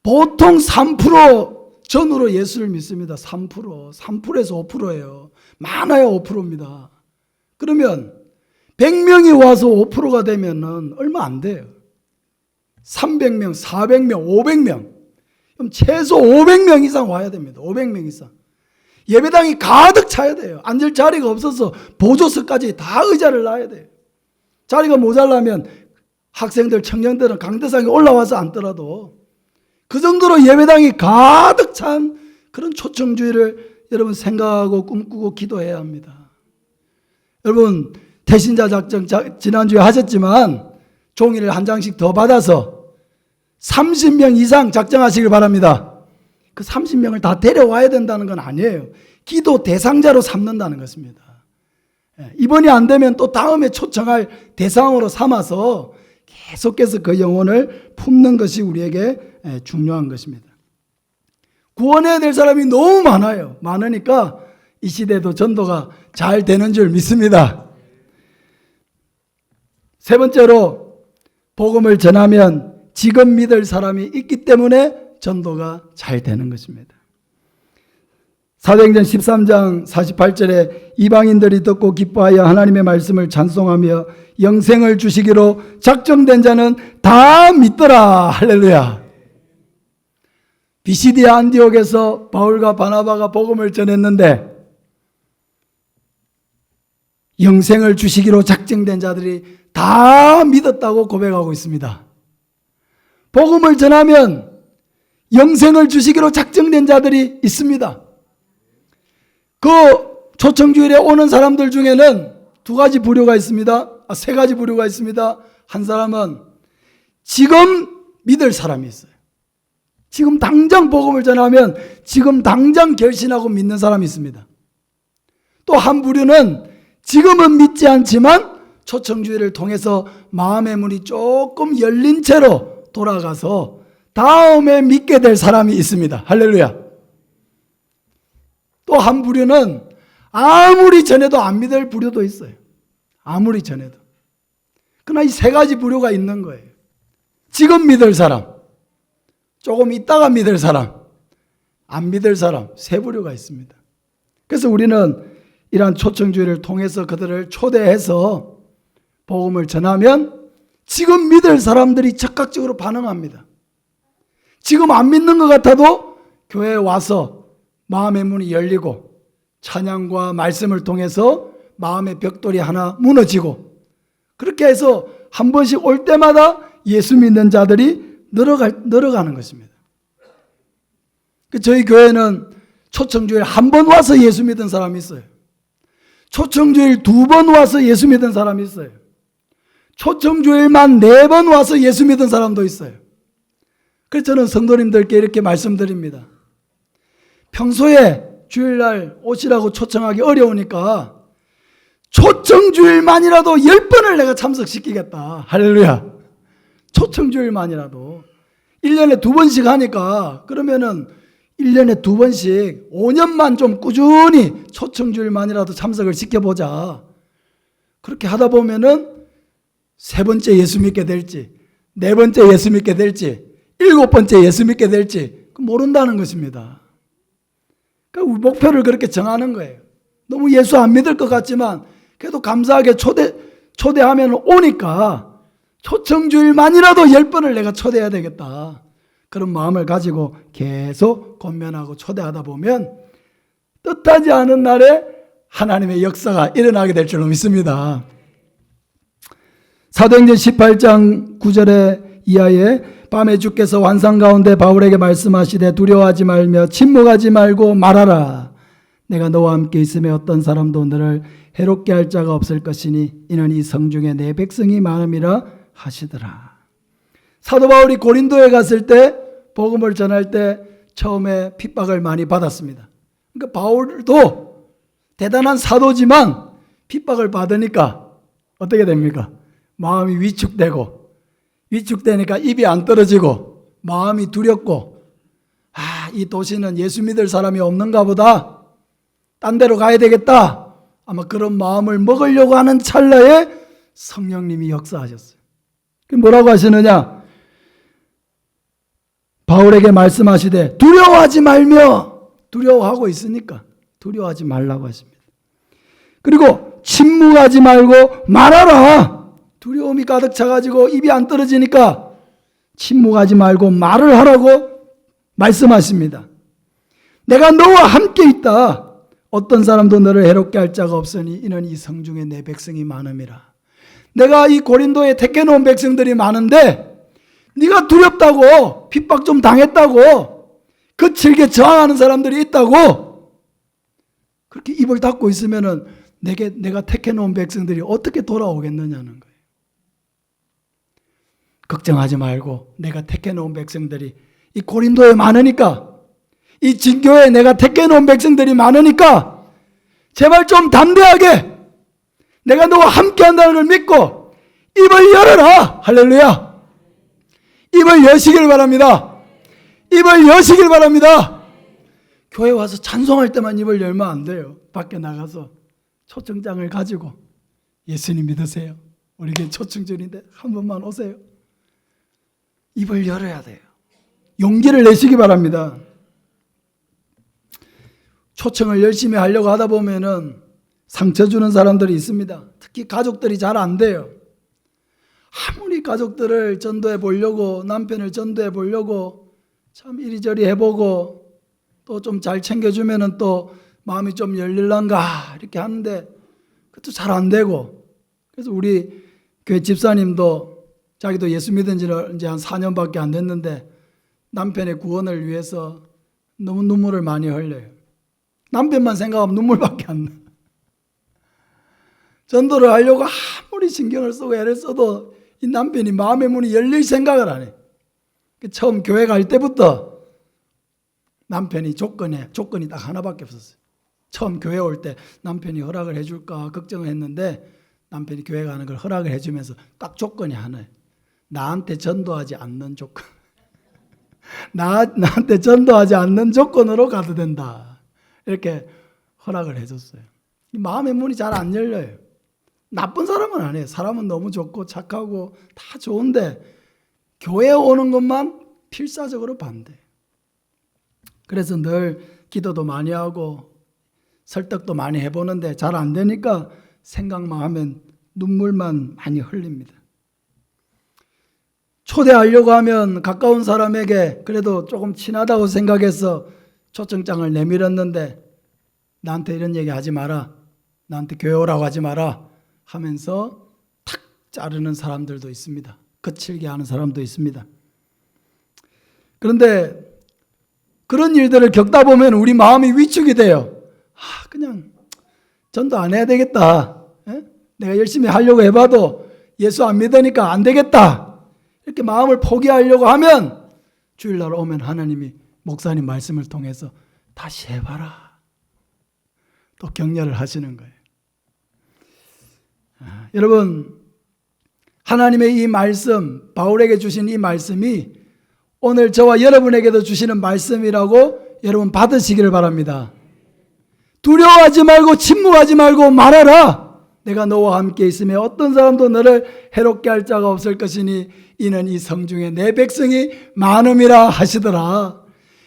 보통 3% 전후로 예수를 믿습니다. 3%에서 5%예요. 많아야 5%입니다. 그러면 100명이 와서 5%가 되면 얼마 안 돼요. 300명, 400명, 500명, 그럼 최소 500명 이상 와야 됩니다. 500명 이상. 예배당이 가득 차야 돼요. 앉을 자리가 없어서 보조석까지 다 의자를 놔야 돼요. 자리가 모자라면 학생들, 청년들은 강대상에 올라와서 앉더라도 그 정도로 예배당이 가득 찬 그런 초청주의를 여러분 생각하고 꿈꾸고 기도해야 합니다. 여러분 태신자 작정 지난주에 하셨지만 종이를 한 장씩 더 받아서 30명 이상 작정하시길 바랍니다. 그 30명을 다 데려와야 된다는 건 아니에요. 기도 대상자로 삼는다는 것입니다. 이번이 안 되면 또 다음에 초청할 대상으로 삼아서 계속해서 그 영혼을 품는 것이 우리에게 중요한 것입니다. 구원해야 될 사람이 너무 많아요. 많으니까 이 시대도 전도가 잘 되는 줄 믿습니다. 세 번째로 복음을 전하면 지금 믿을 사람이 있기 때문에 전도가 잘 되는 것입니다. 사도행전 13장 48절에 이방인들이 듣고 기뻐하여 하나님의 말씀을 찬송하며 영생을 주시기로 작정된 자는 다 믿더라. 할렐루야. 비시디아 안디옥에서 바울과 바나바가 복음을 전했는데 영생을 주시기로 작정된 자들이 다 믿었다고 고백하고 있습니다. 복음을 전하면 영생을 주시기로 작정된 자들이 있습니다. 그 초청주일에 오는 사람들 중에는 두 가지 부류가 있습니다. 세 가지 부류가 있습니다. 한 사람은 지금 믿을 사람이 있어요. 지금 당장 복음을 전하면 지금 당장 결신하고 믿는 사람이 있습니다. 또 한 부류는 지금은 믿지 않지만 초청주일을 통해서 마음의 문이 조금 열린 채로 돌아가서 다음에 믿게 될 사람이 있습니다. 할렐루야. 또 한 부류는 아무리 전해도 안 믿을 부류도 있어요. 아무리 전해도. 그러나 이 세 가지 부류가 있는 거예요. 지금 믿을 사람, 조금 있다가 믿을 사람, 안 믿을 사람, 세 부류가 있습니다. 그래서 우리는 이러한 초청주의를 통해서 그들을 초대해서 복음을 전하면 지금 믿을 사람들이 적극적으로 반응합니다. 지금 안 믿는 것 같아도 교회에 와서 마음의 문이 열리고 찬양과 말씀을 통해서 마음의 벽돌이 하나 무너지고 그렇게 해서 한 번씩 올 때마다 예수 믿는 자들이 늘어가는 것입니다. 저희 교회는 초청주일 한 번 와서 예수 믿은 사람이 있어요. 초청주일 2번 와서 예수 믿은 사람이 있어요. 초청주일만 4번 와서 예수 믿은 사람도 있어요. 그래서 저는 성도님들께 이렇게 말씀드립니다. 평소에 주일날 오시라고 초청하기 어려우니까 초청주일만이라도 10번을 내가 참석시키겠다. 할렐루야. 초청주일만이라도 1년에 2번씩 하니까 그러면은 1년에 2번씩 5년만 좀 꾸준히 초청주일만이라도 참석을 시켜보자. 그렇게 하다 보면은 3번째 예수 믿게 될지 4번째 예수 믿게 될지 7번째 예수 믿게 될지 모른다는 것입니다. 그러니까 목표를 그렇게 정하는 거예요. 너무 예수 안 믿을 것 같지만 그래도 감사하게 초대하면 오니까 초청주일만이라도 10번을 내가 초대해야 되겠다. 그런 마음을 가지고 계속 권면하고 초대하다 보면 뜻하지 않은 날에 하나님의 역사가 일어나게 될 줄로 믿습니다. 사도행전 18장 9절에 이하에 밤에 주께서 환상 가운데 바울에게 말씀하시되 두려워하지 말며 침묵하지 말고 말하라. 내가 너와 함께 있으며 어떤 사람도 너를 해롭게 할 자가 없을 것이니 이는 이 성중에 내 백성이 많음이라 하시더라. 사도 바울이 고린도에 갔을 때 복음을 전할 때 처음에 핍박을 많이 받았습니다. 그러니까 바울도 대단한 사도지만 핍박을 받으니까 어떻게 됩니까? 마음이 위축되니까 입이 안 떨어지고 마음이 두렵고 이 도시는 예수 믿을 사람이 없는가 보다. 딴 데로 가야 되겠다. 아마 그런 마음을 먹으려고 하는 찰나에 성령님이 역사하셨어요. 뭐라고 하시느냐? 바울에게 말씀하시되 두려워하지 말며, 두려워하고 있으니까 두려워하지 말라고 하십니다. 그리고 침묵하지 말고 말하라. 두려움이 가득 차가지고 입이 안 떨어지니까 침묵하지 말고 말을 하라고 말씀하십니다. 내가 너와 함께 있다. 어떤 사람도 너를 해롭게 할 자가 없으니 이는 이 성중에 내 백성이 많음이라. 내가 이 고린도에 택해놓은 백성들이 많은데 네가 두렵다고, 핍박 좀 당했다고, 거칠게 저항하는 사람들이 있다고 그렇게 입을 닫고 있으면은 내가 택해놓은 백성들이 어떻게 돌아오겠느냐는 거예요. 걱정하지 말고 내가 택해놓은 백성들이 이 고린도에 많으니까, 이 진교에 내가 택해놓은 백성들이 많으니까 제발 좀 담대하게 내가 너와 함께 한다는 걸 믿고 입을 열어라. 할렐루야. 입을 여시길 바랍니다. 입을 여시길 바랍니다. 교회 와서 찬송할 때만 입을 열면 안 돼요. 밖에 나가서 초청장을 가지고 예수님 믿으세요. 우리 교회 초청절인데 한 번만 오세요. 입을 열어야 돼요. 용기를 내시기 바랍니다. 초청을 열심히 하려고 하다 보면은 상처 주는 사람들이 있습니다. 특히 가족들이 잘 안 돼요. 아무리 가족들을 전도해 보려고, 남편을 전도해 보려고 참 이리저리 해보고 또 좀 잘 챙겨주면은 또 마음이 좀 열릴란가 이렇게 하는데 그것도 잘 안 되고, 그래서 우리 교회 집사님도 자기도 예수 믿은 지는 이제 한 4년밖에 안 됐는데 남편의 구원을 위해서 너무 눈물을 많이 흘려요. 남편만 생각하면 눈물밖에 안 나. 전도를 하려고 아무리 신경을 쓰고 애를 써도 이 남편이 마음의 문이 열릴 생각을 안 해. 처음 교회 갈 때부터 남편이 조건이 딱 하나밖에 없었어요. 처음 교회 올 때 남편이 허락을 해줄까 걱정을 했는데 남편이 교회 가는 걸 허락을 해주면서 딱 조건이 하나예요. 나한테 전도하지 않는 조건. 나한테 전도하지 않는 조건으로 가도 된다. 이렇게 허락을 해줬어요. 마음의 문이 잘 안 열려요. 나쁜 사람은 아니에요. 사람은 너무 좋고 착하고 다 좋은데 교회에 오는 것만 필사적으로 반대. 그래서 늘 기도도 많이 하고 설득도 많이 해보는데 잘 안 되니까 생각만 하면 눈물만 많이 흘립니다. 초대하려고 하면 가까운 사람에게 그래도 조금 친하다고 생각해서 초청장을 내밀었는데 나한테 이런 얘기 하지 마라, 나한테 교회 오라고 하지 마라 하면서 탁 자르는 사람들도 있습니다. 거칠게 하는 사람도 있습니다. 그런데 그런 일들을 겪다 보면 우리 마음이 위축이 돼요. 그냥 전도 안 해야 되겠다. 내가 열심히 하려고 해봐도 예수 안 믿으니까 안 되겠다. 이렇게 마음을 포기하려고 하면 주일날 오면 하나님이 목사님 말씀을 통해서 다시 해봐라. 또 격려를 하시는 거예요. 여러분, 하나님의 이 말씀, 바울에게 주신 이 말씀이 오늘 저와 여러분에게도 주시는 말씀이라고 여러분 받으시기를 바랍니다. 두려워하지 말고 침묵하지 말고 말하라. 내가 너와 함께 있으며 어떤 사람도 너를 해롭게 할 자가 없을 것이니 이는 이 성중에 내 백성이 많음이라 하시더라.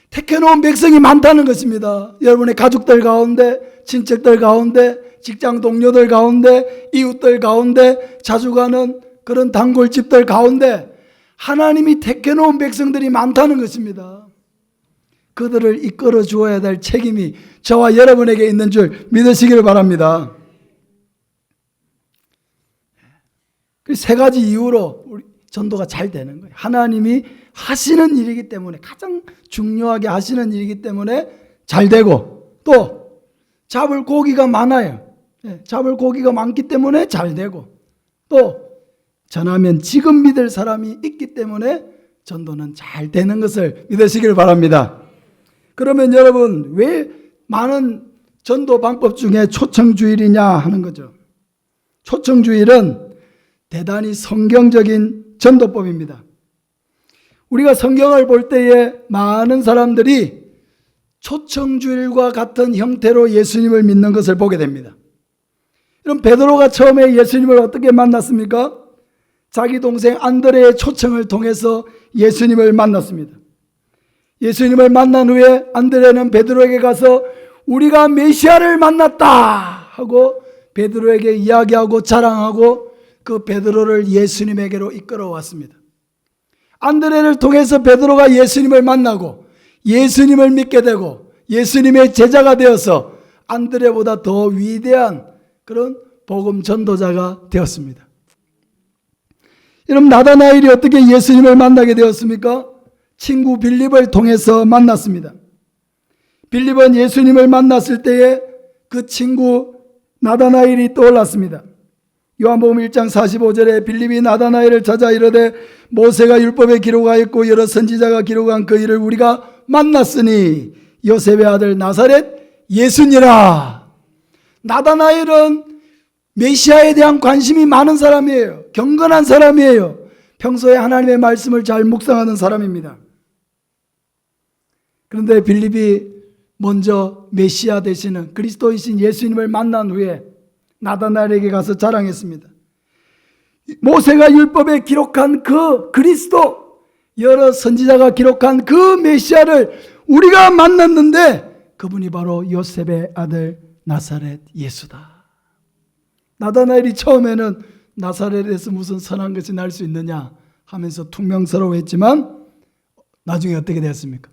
택해놓은 백성이 많다는 것입니다. 여러분의 가족들 가운데, 친척들 가운데, 직장 동료들 가운데, 이웃들 가운데, 자주 가는 그런 단골집들 가운데 하나님이 택해놓은 백성들이 많다는 것입니다. 그들을 이끌어 주어야 될 책임이 저와 여러분에게 있는 줄 믿으시기를 바랍니다. 그 세 가지 이유로 우리 전도가 잘 되는 거예요. 하나님이 하시는 일이기 때문에, 가장 중요하게 하시는 일이기 때문에 잘 되고, 또 잡을 고기가 많아요. 잡을 고기가 많기 때문에 잘 되고, 또 전하면 지금 믿을 사람이 있기 때문에 전도는 잘 되는 것을 믿으시길 바랍니다. 그러면 여러분, 왜 많은 전도 방법 중에 초청주일이냐 하는 거죠. 초청주일은 대단히 성경적인 전도법입니다. 우리가 성경을 볼 때에 많은 사람들이 초청주일과 같은 형태로 예수님을 믿는 것을 보게 됩니다. 그럼 베드로가 처음에 예수님을 어떻게 만났습니까? 자기 동생 안드레의 초청을 통해서 예수님을 만났습니다. 예수님을 만난 후에 안드레는 베드로에게 가서 우리가 메시아를 만났다 하고 베드로에게 이야기하고 자랑하고 그 베드로를 예수님에게로 이끌어 왔습니다. 안드레를 통해서 베드로가 예수님을 만나고 예수님을 믿게 되고 예수님의 제자가 되어서 안드레보다 더 위대한 그런 복음 전도자가 되었습니다. 여러분, 나다나엘이 어떻게 예수님을 만나게 되었습니까? 친구 빌립을 통해서 만났습니다. 빌립은 예수님을 만났을 때에 그 친구 나다나엘이 떠올랐습니다. 요한복음 1장 45절에 빌립이 나다나엘을 찾아 이르되 모세가 율법에 기록하였고 여러 선지자가 기록한 그 일을 우리가 만났으니 요셉의 아들 나사렛 예수니라. 나다나엘은 메시아에 대한 관심이 많은 사람이에요. 경건한 사람이에요. 평소에 하나님의 말씀을 잘 묵상하는 사람입니다. 그런데 빌립이 먼저 메시아 되시는 그리스도이신 예수님을 만난 후에 나다나엘에게 가서 자랑했습니다. 모세가 율법에 기록한 그 그리스도, 여러 선지자가 기록한 그 메시아를 우리가 만났는데 그분이 바로 요셉의 아들 나사렛 예수다. 나다나엘이 처음에는 나사렛에서 무슨 선한 것이 날 수 있느냐 하면서 퉁명스러워했지만 나중에 어떻게 되었습니까?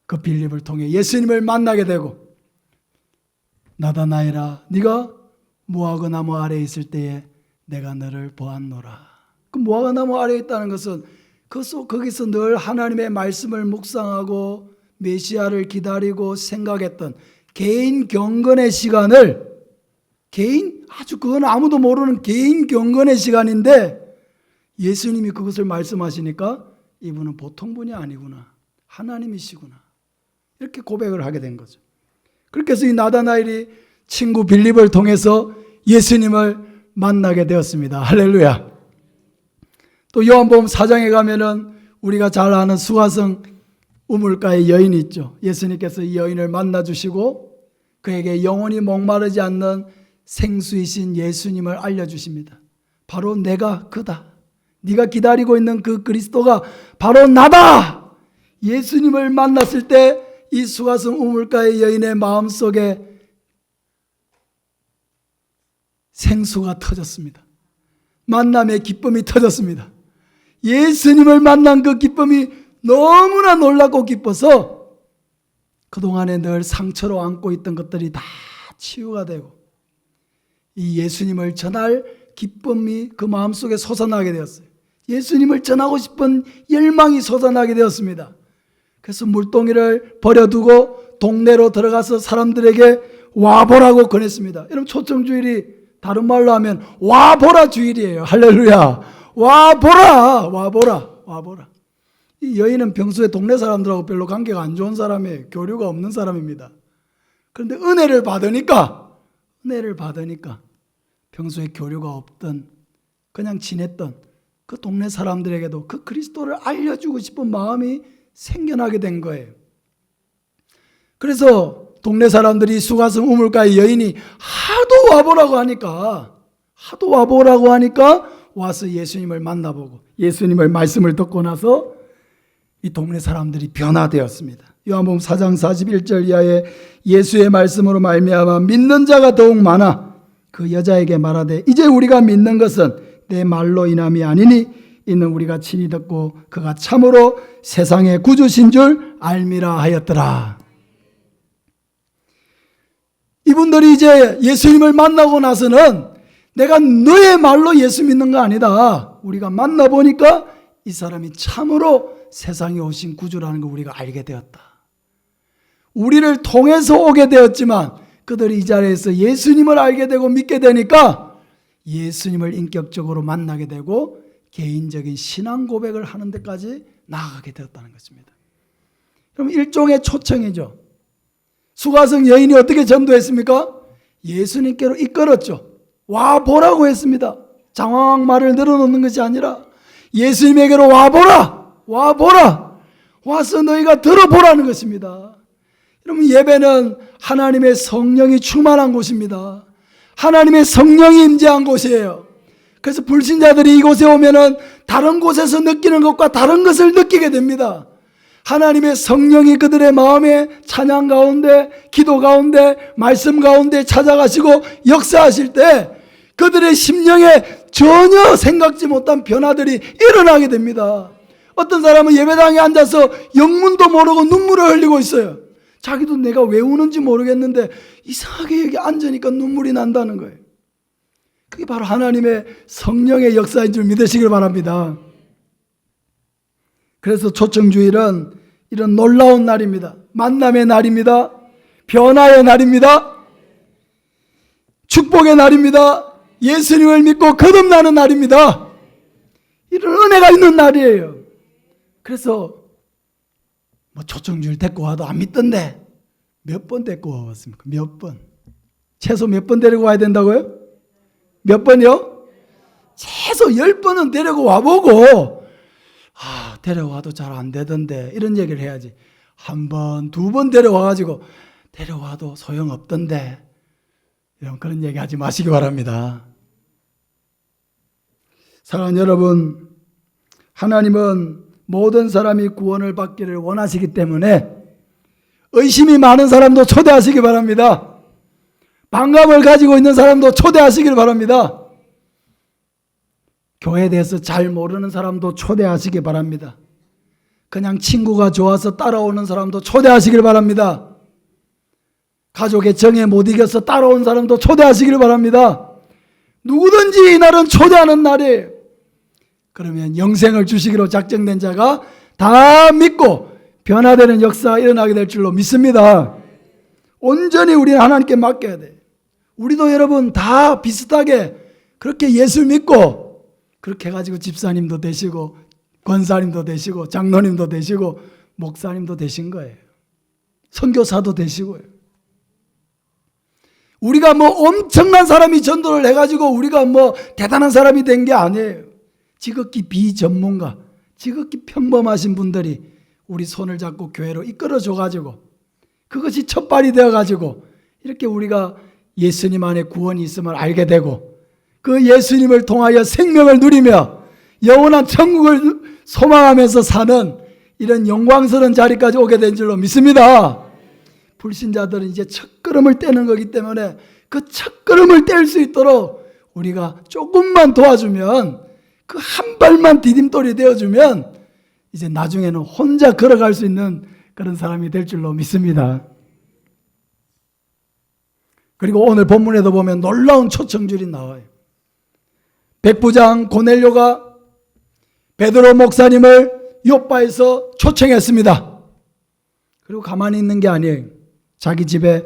그 빌립을 통해 예수님을 만나게 되고 나다나엘아, 네가 무화과 나무 아래에 있을 때에 내가 너를 보았노라. 그 무화과 나무 아래에 있다는 것은 거기서 늘 하나님의 말씀을 묵상하고 메시아를 기다리고 생각했던 개인 경건의 시간을, 아주 그건 아무도 모르는 개인 경건의 시간인데 예수님이 그것을 말씀하시니까 이분은 보통 분이 아니구나, 하나님이시구나, 이렇게 고백을 하게 된 거죠. 그렇게 해서 이 나다나엘이 친구 빌립을 통해서 예수님을 만나게 되었습니다. 할렐루야. 또 요한복음 4장에 가면은 우리가 잘 아는 수가성 우물가의 여인이 있죠. 예수님께서 이 여인을 만나주시고 그에게 영원히 목마르지 않는 생수이신 예수님을 알려주십니다. 바로 내가 그다. 네가 기다리고 있는 그 그리스도가 바로 나다. 예수님을 만났을 때 이 수가성 우물가의 여인의 마음속에 생수가 터졌습니다. 만남의 기쁨이 터졌습니다. 예수님을 만난 그 기쁨이 너무나 놀랍고 기뻐서 그동안에 늘 상처로 안고 있던 것들이 다 치유가 되고 이 예수님을 전할 기쁨이 그 마음속에 솟아나게 되었어요. 예수님을 전하고 싶은 열망이 솟아나게 되었습니다. 그래서 물동이를 버려두고 동네로 들어가서 사람들에게 와보라고 권했습니다. 여러분, 초청주일이 다른 말로 하면 와보라 주일이에요. 할렐루야. 와보라. 이 여인은 평소에 동네 사람들하고 별로 관계가 안 좋은 사람이에요. 교류가 없는 사람입니다. 그런데 은혜를 받으니까 평소에 교류가 없던, 그냥 지냈던 그 동네 사람들에게도 그 그리스도를 알려주고 싶은 마음이 생겨나게 된 거예요. 그래서 동네 사람들이 수가성 우물가의 여인이 하도 와보라고 하니까 와서 예수님을 만나보고 예수님의 말씀을 듣고 나서 이 동네 사람들이 변화되었습니다. 요한복음 4장 41절 이하에 예수의 말씀으로 말미암아 믿는 자가 더욱 많아 그 여자에게 말하되 이제 우리가 믿는 것은 내 말로 인함이 아니니 이는 우리가 친히 듣고 그가 참으로 세상의 구주신 줄 알미라 하였더라. 이분들이 이제 예수님을 만나고 나서는 내가 너의 말로 예수 믿는 거 아니다. 우리가 만나보니까 이 사람이 참으로 세상에 오신 구주라는 걸 우리가 알게 되었다. 우리를 통해서 오게 되었지만 그들이 이 자리에서 예수님을 알게 되고 믿게 되니까 예수님을 인격적으로 만나게 되고 개인적인 신앙 고백을 하는 데까지 나아가게 되었다는 것입니다. 그럼 일종의 초청이죠. 수가성 여인이 어떻게 전도했습니까? 예수님께로 이끌었죠. 와보라고 했습니다. 장황한 말을 늘어놓는 것이 아니라 예수님에게로 와보라. 와서 너희가 들어보라는 것입니다. 여러분, 예배는 하나님의 성령이 충만한 곳입니다. 하나님의 성령이 임재한 곳이에요. 그래서 불신자들이 이곳에 오면은 다른 곳에서 느끼는 것과 다른 것을 느끼게 됩니다. 하나님의 성령이 그들의 마음에 찬양 가운데, 기도 가운데, 말씀 가운데 찾아가시고 역사하실 때 그들의 심령에 전혀 생각지 못한 변화들이 일어나게 됩니다. 어떤 사람은 예배당에 앉아서 영문도 모르고 눈물을 흘리고 있어요. 자기도 내가 왜 우는지 모르겠는데 이상하게 여기 앉으니까 눈물이 난다는 거예요. 그게 바로 하나님의 성령의 역사인 줄 믿으시길 바랍니다. 그래서 초청주일은 이런 놀라운 날입니다. 만남의 날입니다. 변화의 날입니다. 축복의 날입니다. 예수님을 믿고 거듭나는 날입니다. 이런 은혜가 있는 날이에요. 그래서 초청주일 데리고 와도 안 믿던데 몇 번 데리고 와봤습니까? 몇 번? 최소 몇 번 데리고 와야 된다고요? 몇 번이요? 최소 10번은 데리고 와보고 데려와도 잘 안 되던데 이런 얘기를 해야지. 한 번, 두 번 데려와가지고 데려와도 소용없던데 이런 그런 얘기 하지 마시기 바랍니다. 사랑하는 여러분, 하나님은 모든 사람이 구원을 받기를 원하시기 때문에 의심이 많은 사람도 초대하시기 바랍니다. 반감을 가지고 있는 사람도 초대하시길 바랍니다. 교회에 대해서 잘 모르는 사람도 초대하시기 바랍니다. 그냥 친구가 좋아서 따라오는 사람도 초대하시길 바랍니다. 가족의 정에 못 이겨서 따라온 사람도 초대하시길 바랍니다. 누구든지 이날은 초대하는 날이에요. 그러면 영생을 주시기로 작정된 자가 다 믿고 변화되는 역사가 일어나게 될 줄로 믿습니다. 온전히 우리는 하나님께 맡겨야 돼요. 우리도 여러분 다 비슷하게 그렇게 예수 믿고 그렇게 해가지고 집사님도 되시고 권사님도 되시고 장로님도 되시고 목사님도 되신 거예요. 선교사도 되시고요. 우리가 엄청난 사람이 전도를 해가지고 우리가 대단한 사람이 된 게 아니에요. 지극히 비전문가, 지극히 평범하신 분들이 우리 손을 잡고 교회로 이끌어줘가지고 그것이 첫발이 되어가지고 이렇게 우리가 예수님 안에 구원이 있음을 알게 되고 그 예수님을 통하여 생명을 누리며 영원한 천국을 소망하면서 사는 이런 영광스러운 자리까지 오게 된 줄로 믿습니다. 불신자들은 이제 첫걸음을 떼는 거기 때문에 그 첫걸음을 뗄 수 있도록 우리가 조금만 도와주면 그 한 발만 디딤돌이 되어주면 이제 나중에는 혼자 걸어갈 수 있는 그런 사람이 될 줄로 믿습니다. 그리고 오늘 본문에도 보면 놀라운 초청줄이 나와요. 백부장 고넬료가 베드로 목사님을 요빠에서 초청했습니다. 그리고 가만히 있는 게 아니에요. 자기 집에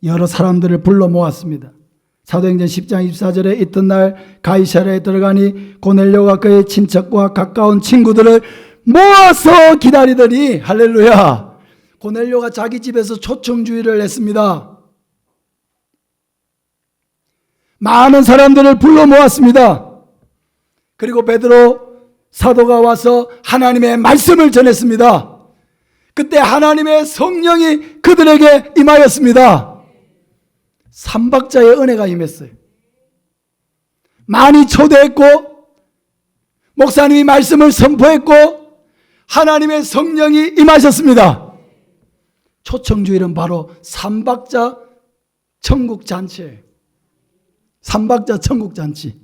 여러 사람들을 불러 모았습니다. 사도행전 10장 24절에 이튿날 가이사랴에 들어가니 고넬료가 그의 친척과 가까운 친구들을 모아서 기다리더니 할렐루야, 고넬료가 자기 집에서 초청주의를 했습니다. 많은 사람들을 불러 모았습니다. 그리고 베드로 사도가 와서 하나님의 말씀을 전했습니다. 그때 하나님의 성령이 그들에게 임하였습니다. 삼박자의 은혜가 임했어요. 많이 초대했고 목사님이 말씀을 선포했고 하나님의 성령이 임하셨습니다. 초청주일은 바로 삼박자 천국잔치예요. 삼박자 천국잔치.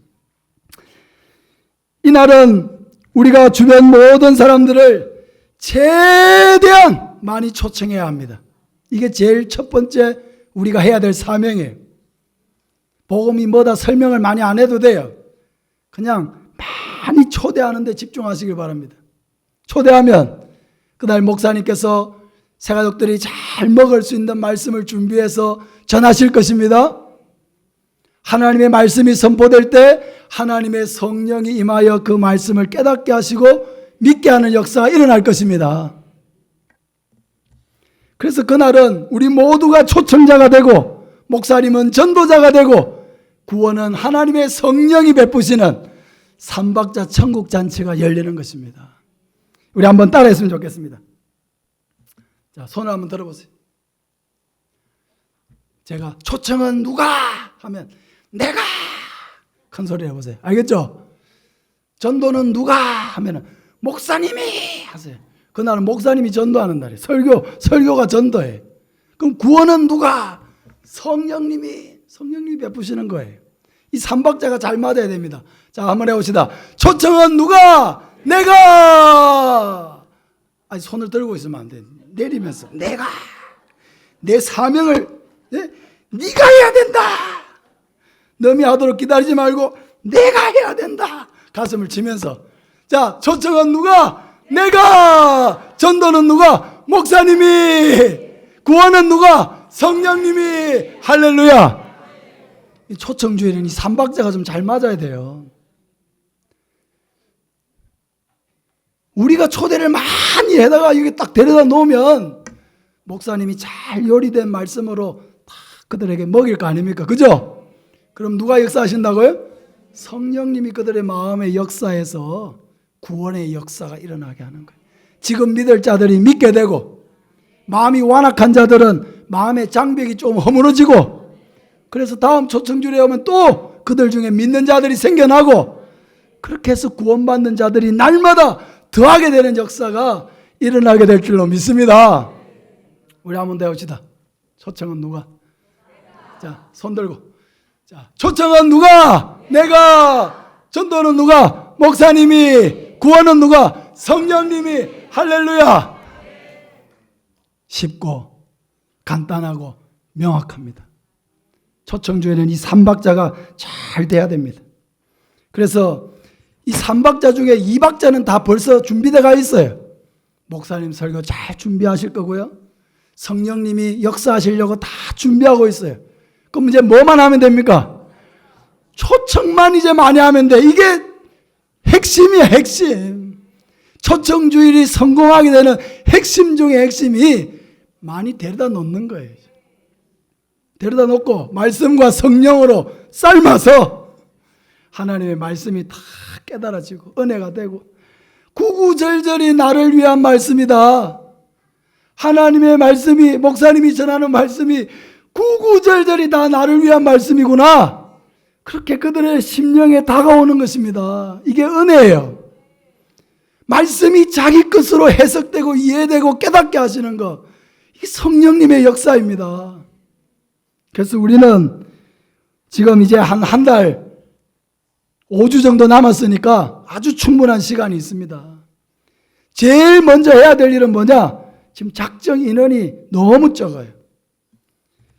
이날은 우리가 주변 모든 사람들을 최대한 많이 초청해야 합니다. 이게 제일 첫 번째 우리가 해야 될 사명이에요. 복음이 뭐다 설명을 많이 안 해도 돼요. 그냥 많이 초대하는 데 집중하시길 바랍니다. 초대하면 그날 목사님께서 새가족들이 잘 먹을 수 있는 말씀을 준비해서 전하실 것입니다. 하나님의 말씀이 선포될 때 하나님의 성령이 임하여 그 말씀을 깨닫게 하시고 믿게 하는 역사가 일어날 것입니다. 그래서 그날은 우리 모두가 초청자가 되고 목사님은 전도자가 되고 구원은 하나님의 성령이 베푸시는 삼박자 천국잔치가 열리는 것입니다. 우리 한번 따라했으면 좋겠습니다. 자, 손을 한번 들어보세요. 제가 초청은 누가 하면 내가 큰 소리 해보세요. 알겠죠? 전도는 누가 하면 목사님이 하세요. 그날은 목사님이 전도하는 날이에요. 설교가 전도예요. 그럼 구원은 누가? 성령님이 베푸시는 거예요. 이 삼박자가 잘 맞아야 됩니다. 자, 한번 해봅시다. 초청은 누가? 내가 아니 손을 들고 있으면 안 돼. 내리면서 내가 내 사명을 네가 해야 된다. 너미 하도록 기다리지 말고 내가 해야 된다. 가슴을 치면서 자, 초청은 누가? 내가. 전도는 누가? 목사님이. 구원은 누가? 성령님이. 할렐루야. 이 초청주일은 이 삼박자가 좀 잘 맞아야 돼요. 우리가 초대를 많이 해다가 여기 딱 데려다 놓으면 목사님이 잘 요리된 말씀으로 다 그들에게 먹일 거 아닙니까? 그죠? 그럼 누가 역사하신다고요? 성령님이 그들의 마음의 역사에서 구원의 역사가 일어나게 하는 거예요. 지금 믿을 자들이 믿게 되고 마음이 완악한 자들은 마음의 장벽이 좀 허물어지고 그래서 다음 초청주일에 오면 또 그들 중에 믿는 자들이 생겨나고 그렇게 해서 구원받는 자들이 날마다 더하게 되는 역사가 일어나게 될 줄로 믿습니다. 우리 한번 배웁시다. 초청은 누가? 자, 손 들고. 자, 초청은 누가? 내가. 전도는 누가? 목사님이. 구원은 누가? 성령님이. 할렐루야. 쉽고 간단하고 명확합니다. 초청주에는 이 삼박자가 잘 돼야 됩니다. 그래서 이 삼박자 중에 이박자는 다 벌써 준비되어 있어요. 목사님 설교 잘 준비하실 거고요. 성령님이 역사하시려고 다 준비하고 있어요. 그럼 이제 뭐만 하면 됩니까? 초청만 이제 많이 하면 돼. 이게 핵심이야, 핵심. 초청주일이 성공하게 되는 핵심 중에 핵심이 많이 데려다 놓는 거예요. 데려다 놓고 말씀과 성령으로 삶아서 하나님의 말씀이 다 깨달아지고 은혜가 되고 구구절절이 나를 위한 말씀이다. 하나님의 말씀이 목사님이 전하는 말씀이 구구절절이 다 나를 위한 말씀이구나. 그렇게 그들의 심령에 다가오는 것입니다. 이게 은혜예요. 말씀이 자기 것으로 해석되고 이해되고 깨닫게 하시는 것. 이 성령님의 역사입니다. 그래서 우리는 지금 이제 한 달 5주 정도 남았으니까 아주 충분한 시간이 있습니다. 제일 먼저 해야 될 일은 뭐냐? 지금 작정 인원이 너무 적어요.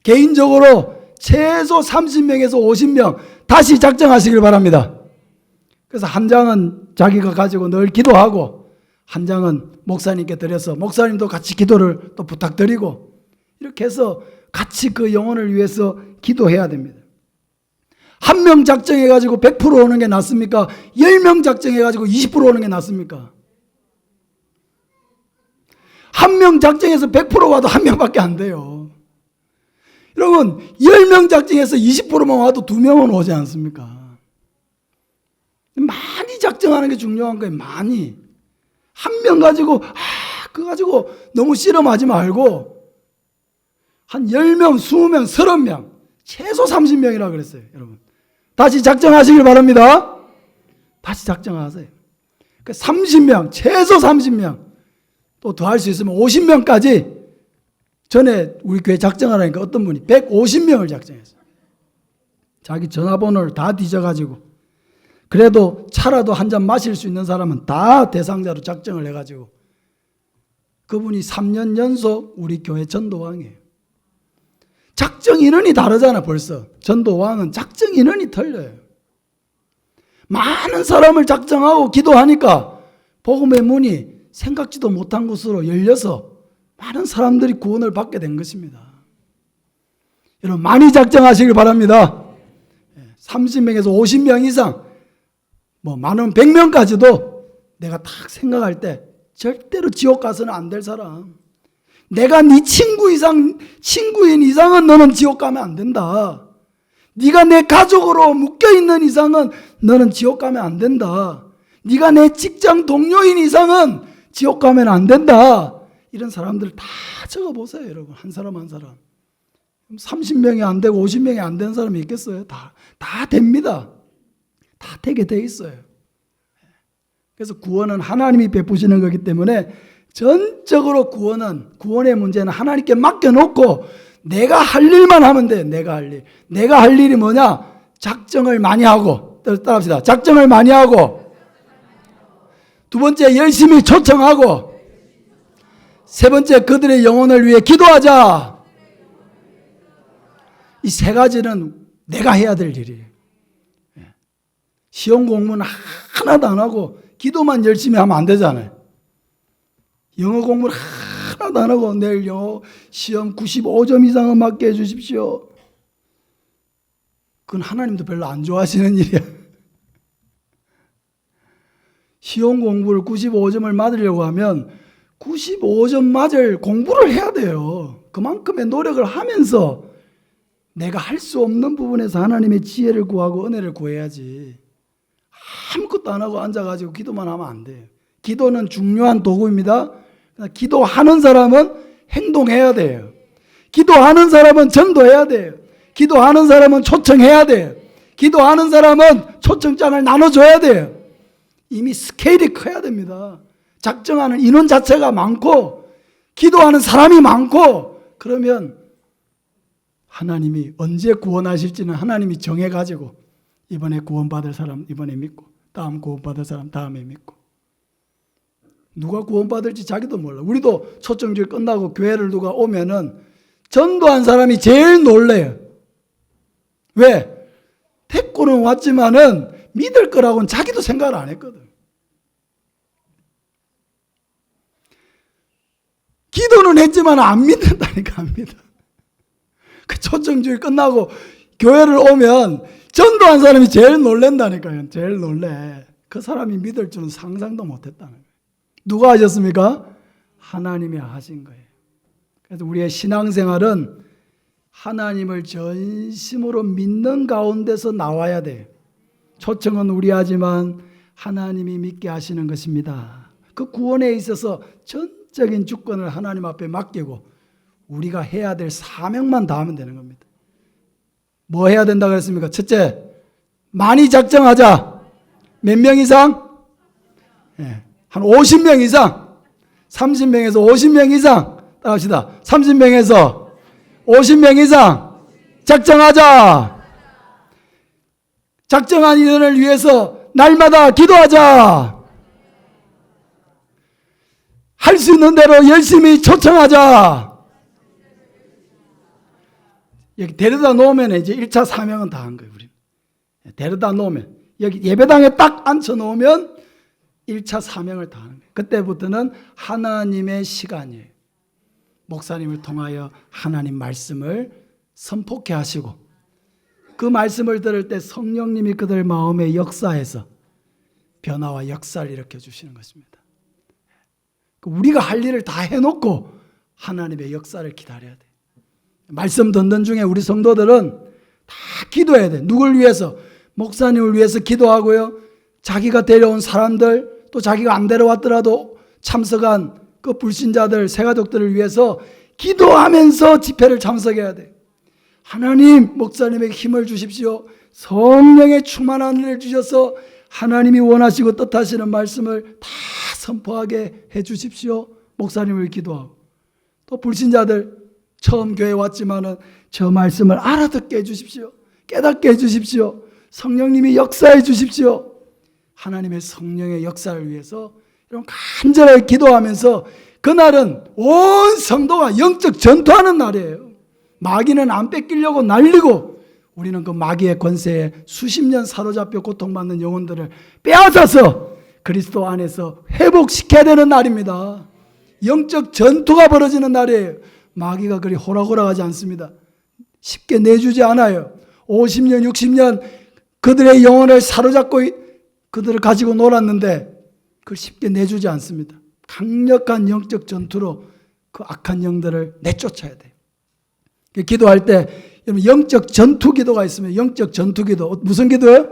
개인적으로 최소 30명에서 50명 다시 작정하시길 바랍니다. 그래서 한 장은 자기가 가지고 늘 기도하고 한 장은 목사님께 드려서 목사님도 같이 기도를 또 부탁드리고 이렇게 해서 같이 그 영혼을 위해서 기도해야 됩니다. 한 명 작정해가지고 100% 오는 게 낫습니까? 10명 작정해가지고 20% 오는 게 낫습니까? 한 명 작정해서 100% 와도 한 명밖에 안 돼요. 여러분 10명 작정해서 20%만 와도 2명은 오지 않습니까? 많이 작정하는 게 중요한 거예요. 많이. 한 명 가지고 그거 가지고 너무 씨름하지 말고 한 10명, 20명, 30명 최소 30명이라고 그랬어요. 여러분 다시 작정하시길 바랍니다. 다시 작정하세요. 30명, 최소 30명 또 더 할 수 있으면 50명까지 전에 우리 교회 작정하라니까 어떤 분이 150명을 작정했어요. 자기 전화번호를 다 뒤져가지고 그래도 차라도 한 잔 마실 수 있는 사람은 다 대상자로 작정을 해가지고 그분이 3년 연속 우리 교회 전도왕이에요. 작정 인원이 다르잖아. 벌써 전도왕은 작정 인원이 틀려요. 많은 사람을 작정하고 기도하니까 복음의 문이 생각지도 못한 곳으로 열려서 많은 사람들이 구원을 받게 된 것입니다. 여러분 많이 작정하시길 바랍니다. 30명에서 50명 이상 뭐 많으면 100명까지도 내가 딱 생각할 때 절대로 지옥 가서는 안 될 사람, 내가 네 친구인 이상은 너는 지옥 가면 안 된다. 네가 내 가족으로 묶여있는 이상은 너는 지옥 가면 안 된다. 네가 내 직장 동료인 이상은 지옥 가면 안 된다. 이런 사람들 다 적어보세요. 여러분 한 사람 한 사람 30명이 안 되고 50명이 안 되는 사람이 있겠어요? 다 됩니다. 다 되게 돼 있어요. 그래서 구원은 하나님이 베푸시는 거기 때문에 전적으로 구원의 문제는 하나님께 맡겨놓고 내가 할 일만 하면 돼. 내가 할 일. 내가 할 일이 뭐냐? 작정을 많이 하고, 따라합시다. 작정을 많이 하고 두 번째, 열심히 초청하고, 세 번째, 그들의 영혼을 위해 기도하자. 이 세 가지는 내가 해야 될 일이에요. 시험 공부는 하나도 안 하고 기도만 열심히 하면 안 되잖아요. 영어 공부를 하나도 안 하고 내일 영어 시험 95점 이상은 맞게 해주십시오. 그건 하나님도 별로 안 좋아하시는 일이야. 시험 공부를 95점을 맞으려고 하면 95점 맞을 공부를 해야 돼요. 그만큼의 노력을 하면서 내가 할 수 없는 부분에서 하나님의 지혜를 구하고 은혜를 구해야지. 아무것도 안 하고 앉아가지고 기도만 하면 안 돼요. 기도는 중요한 도구입니다. 기도하는 사람은 행동해야 돼요. 기도하는 사람은 전도해야 돼요. 기도하는 사람은 초청해야 돼요. 기도하는 사람은 초청장을 나눠줘야 돼요. 이미 스케일이 커야 됩니다. 작정하는 인원 자체가 많고 기도하는 사람이 많고 그러면 하나님이 언제 구원하실지는 하나님이 정해가지고 이번에 구원받을 사람 이번에 믿고 다음 구원받을 사람 다음에 믿고 누가 구원받을지 자기도 몰라. 우리도 초청주일 끝나고 교회를 누가 오면은 전도한 사람이 제일 놀래요. 왜? 택고는 왔지만은 믿을 거라고는 자기도 생각을 안 했거든. 기도는 했지만 안 믿는다니까. 안 믿어. 그 초청주일 끝나고 교회를 오면 전도한 사람이 제일 놀란다니까요. 제일 놀래. 그 사람이 믿을 줄은 상상도 못했다는 거예요. 누가 하셨습니까? 하나님이 하신 거예요. 그래서 우리의 신앙생활은 하나님을 전심으로 믿는 가운데서 나와야 돼요. 초청은 우리 하지만 하나님이 믿게 하시는 것입니다. 그 구원에 있어서 전적인 주권을 하나님 앞에 맡기고 우리가 해야 될 사명만 다하면 되는 겁니다. 뭐 해야 된다고 그랬습니까? 첫째, 많이 작정하자. 몇 명 이상? 한 50명 이상. 30명에서 50명 이상. 따라합시다. 30명에서 50명 이상. 작정하자. 작정한 인원을 위해서 날마다 기도하자. 할 수 있는 대로 열심히 초청하자. 여기 데려다 놓으면 이제 1차 사명은 다 한 거예요, 우리. 데려다 놓으면. 여기 예배당에 딱 앉혀 놓으면 1차 사명을 다 하는 거예요. 그때부터는 하나님의 시간이에요. 목사님을 통하여 하나님 말씀을 선포케 하시고 그 말씀을 들을 때 성령님이 그들 마음에 역사해서 변화와 역사를 일으켜 주시는 것입니다. 우리가 할 일을 다 해놓고 하나님의 역사를 기다려야 돼요. 말씀 듣는 중에 우리 성도들은 다 기도해야 돼. 누굴 위해서? 목사님을 위해서 기도하고요. 자기가 데려온 사람들 또 자기가 안 데려왔더라도 참석한 그 불신자들 새가족들을 위해서 기도하면서 집회를 참석해야 돼. 하나님 목사님에게 힘을 주십시오. 성령의 충만한 은혜를 주셔서 하나님이 원하시고 뜻하시는 말씀을 다 선포하게 해 주십시오. 목사님을 기도하고 또 불신자들 처음 교회 왔지만은 저 말씀을 알아듣게 해 주십시오. 깨닫게 해 주십시오. 성령님이 역사해 주십시오. 하나님의 성령의 역사를 위해서 이런 간절하게 기도하면서 그날은 온 성도가 영적 전투하는 날이에요. 마귀는 안 뺏기려고 날리고 우리는 그 마귀의 권세에 수십 년 사로잡혀 고통받는 영혼들을 빼앗아서 그리스도 안에서 회복시켜야 되는 날입니다. 영적 전투가 벌어지는 날이에요. 마귀가 그리 호락호락하지 않습니다. 쉽게 내주지 않아요. 50년, 60년 그들의 영혼을 사로잡고 그들을 가지고 놀았는데 그걸 쉽게 내주지 않습니다. 강력한 영적 전투로 그 악한 영들을 내쫓아야 돼요. 기도할 때 여러분 영적 전투 기도가 있으면 영적 전투 기도 무슨 기도예요?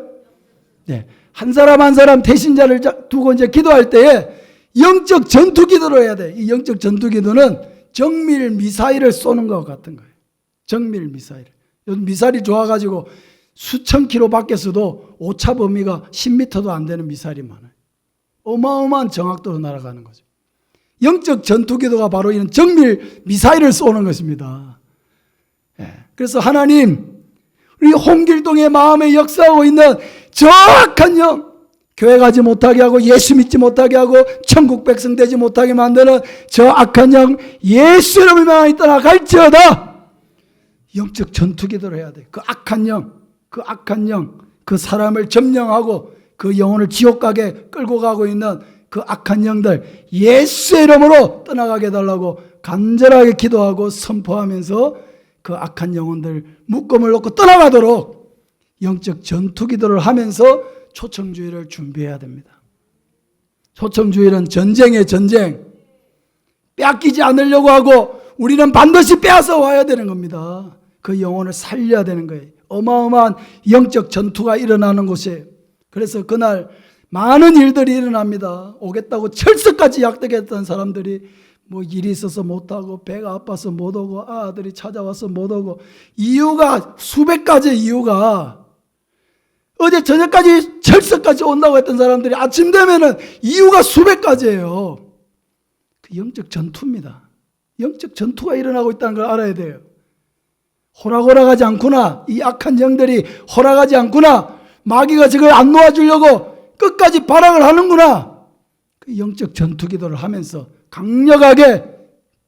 네. 한 사람 한 사람 대신자를 두고 이제 기도할 때에 영적 전투 기도를 해야 돼. 이 영적 전투 기도는 정밀 미사일을 쏘는 것 같은 거예요. 정밀 미사일. 요즘 미사일이 좋아가지고 수천 킬로 밖에서도 오차 범위가 10m도 안 되는 미사일이 많아요. 어마어마한 정확도로 날아가는 거죠. 영적 전투 기도가 바로 이런 정밀 미사일을 쏘는 것입니다. 그래서 하나님, 우리 홍길동의 마음에 역사하고 있는 저 악한 영, 교회 가지 못하게 하고 예수 믿지 못하게 하고 천국 백성 되지 못하게 만드는 저 악한 영 예수 이름을 명하여 떠나갈지어다. 영적 전투기도를 해야 돼. 그 악한 영, 그 사람을 점령하고 그 영혼을 지옥 가게 끌고 가고 있는 그 악한 영들 예수의 이름으로 떠나가게 해달라고 간절하게 기도하고 선포하면서 그 악한 영혼들 묶음을 놓고 떠나가도록 영적 전투기도를 하면서 초청주의를 준비해야 됩니다. 초청주의는 전쟁의 전쟁. 뺏기지 않으려고 하고 우리는 반드시 빼앗아 와야 되는 겁니다. 그 영혼을 살려야 되는 거예요. 어마어마한 영적 전투가 일어나는 곳이에요. 그래서 그날 많은 일들이 일어납니다. 오겠다고 철석까지 약속했던 사람들이 뭐 일이 있어서 못하고 배가 아파서 못 오고 아들이 찾아와서 못 오고 이유가 수백 가지 이유가 어제 저녁까지 철석까지 온다고 했던 사람들이 아침 되면은 이유가 수백 가지예요. 그 영적 전투입니다. 영적 전투가 일어나고 있다는 걸 알아야 돼요. 호락호락하지 않구나. 이 악한 영들이 호락하지 않구나. 마귀가 저걸 안 놓아주려고 끝까지 발악을 하는구나. 그 영적 전투 기도를 하면서 강력하게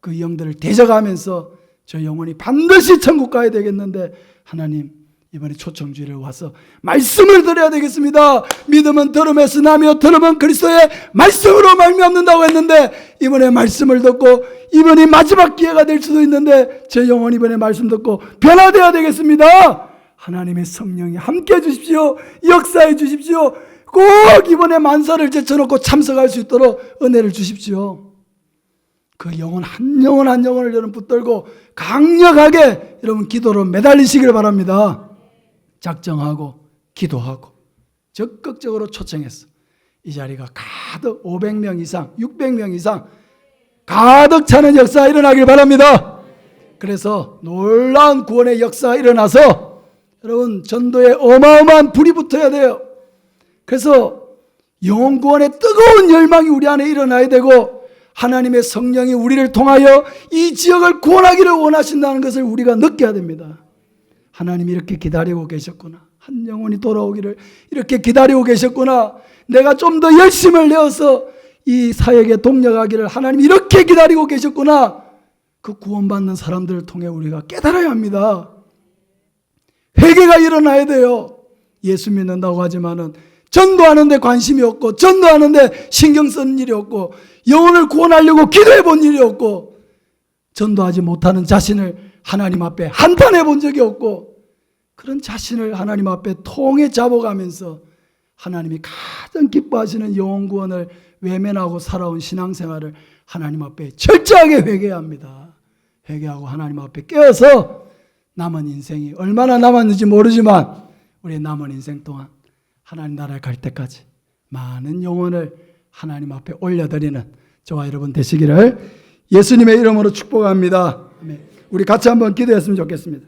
그 영들을 대적하면서 저 영혼이 반드시 천국 가야 되겠는데 하나님 이번에 초청주의를 와서 말씀을 드려야 되겠습니다. 믿음은 들음에서 나며 들음은 그리스도의 말씀으로 말미암는다고 했는데 이번에 말씀을 듣고 이번이 마지막 기회가 될 수도 있는데 제 영혼이 이번에 말씀 듣고 변화되어야 되겠습니다. 하나님의 성령이 함께 해주십시오. 역사해 주십시오. 꼭 이번에 만사를 제쳐놓고 참석할 수 있도록 은혜를 주십시오. 그 영혼 한 영혼 한 영혼을 여러분 붙들고 강력하게 여러분 기도로 매달리시길 바랍니다. 작정하고 기도하고 적극적으로 초청했어. 이 자리가 가득 500명 이상 600명 이상 가득 차는 역사가 일어나길 바랍니다. 그래서 놀라운 구원의 역사가 일어나서 여러분 전도에 어마어마한 불이 붙어야 돼요. 그래서 영혼 구원의 뜨거운 열망이 우리 안에 일어나야 되고 하나님의 성령이 우리를 통하여 이 지역을 구원하기를 원하신다는 것을 우리가 느껴야 됩니다. 하나님이 이렇게 기다리고 계셨구나. 한 영혼이 돌아오기를 이렇게 기다리고 계셨구나. 내가 좀 더 열심을 내어서 이 사역에 동력하기를 하나님이 이렇게 기다리고 계셨구나. 그 구원받는 사람들을 통해 우리가 깨달아야 합니다. 회개가 일어나야 돼요. 예수 믿는다고 하지만은 전도하는데 관심이 없고 전도하는데 신경 쓰는 일이 없고 영혼을 구원하려고 기도해 본 일이 없고 전도하지 못하는 자신을 하나님 앞에 한탄해 본 적이 없고 그런 자신을 하나님 앞에 통에 잡아가면서 하나님이 가장 기뻐하시는 영혼 구원을 외면하고 살아온 신앙생활을 하나님 앞에 철저하게 회개해야 합니다. 회개하고 하나님 앞에 깨어서 남은 인생이 얼마나 남았는지 모르지만 우리 남은 인생 동안 하나님 나라에 갈 때까지 많은 영혼을 하나님 앞에 올려드리는 저와 여러분 되시기를 예수님의 이름으로 축복합니다. 우리 같이 한번 기도했으면 좋겠습니다.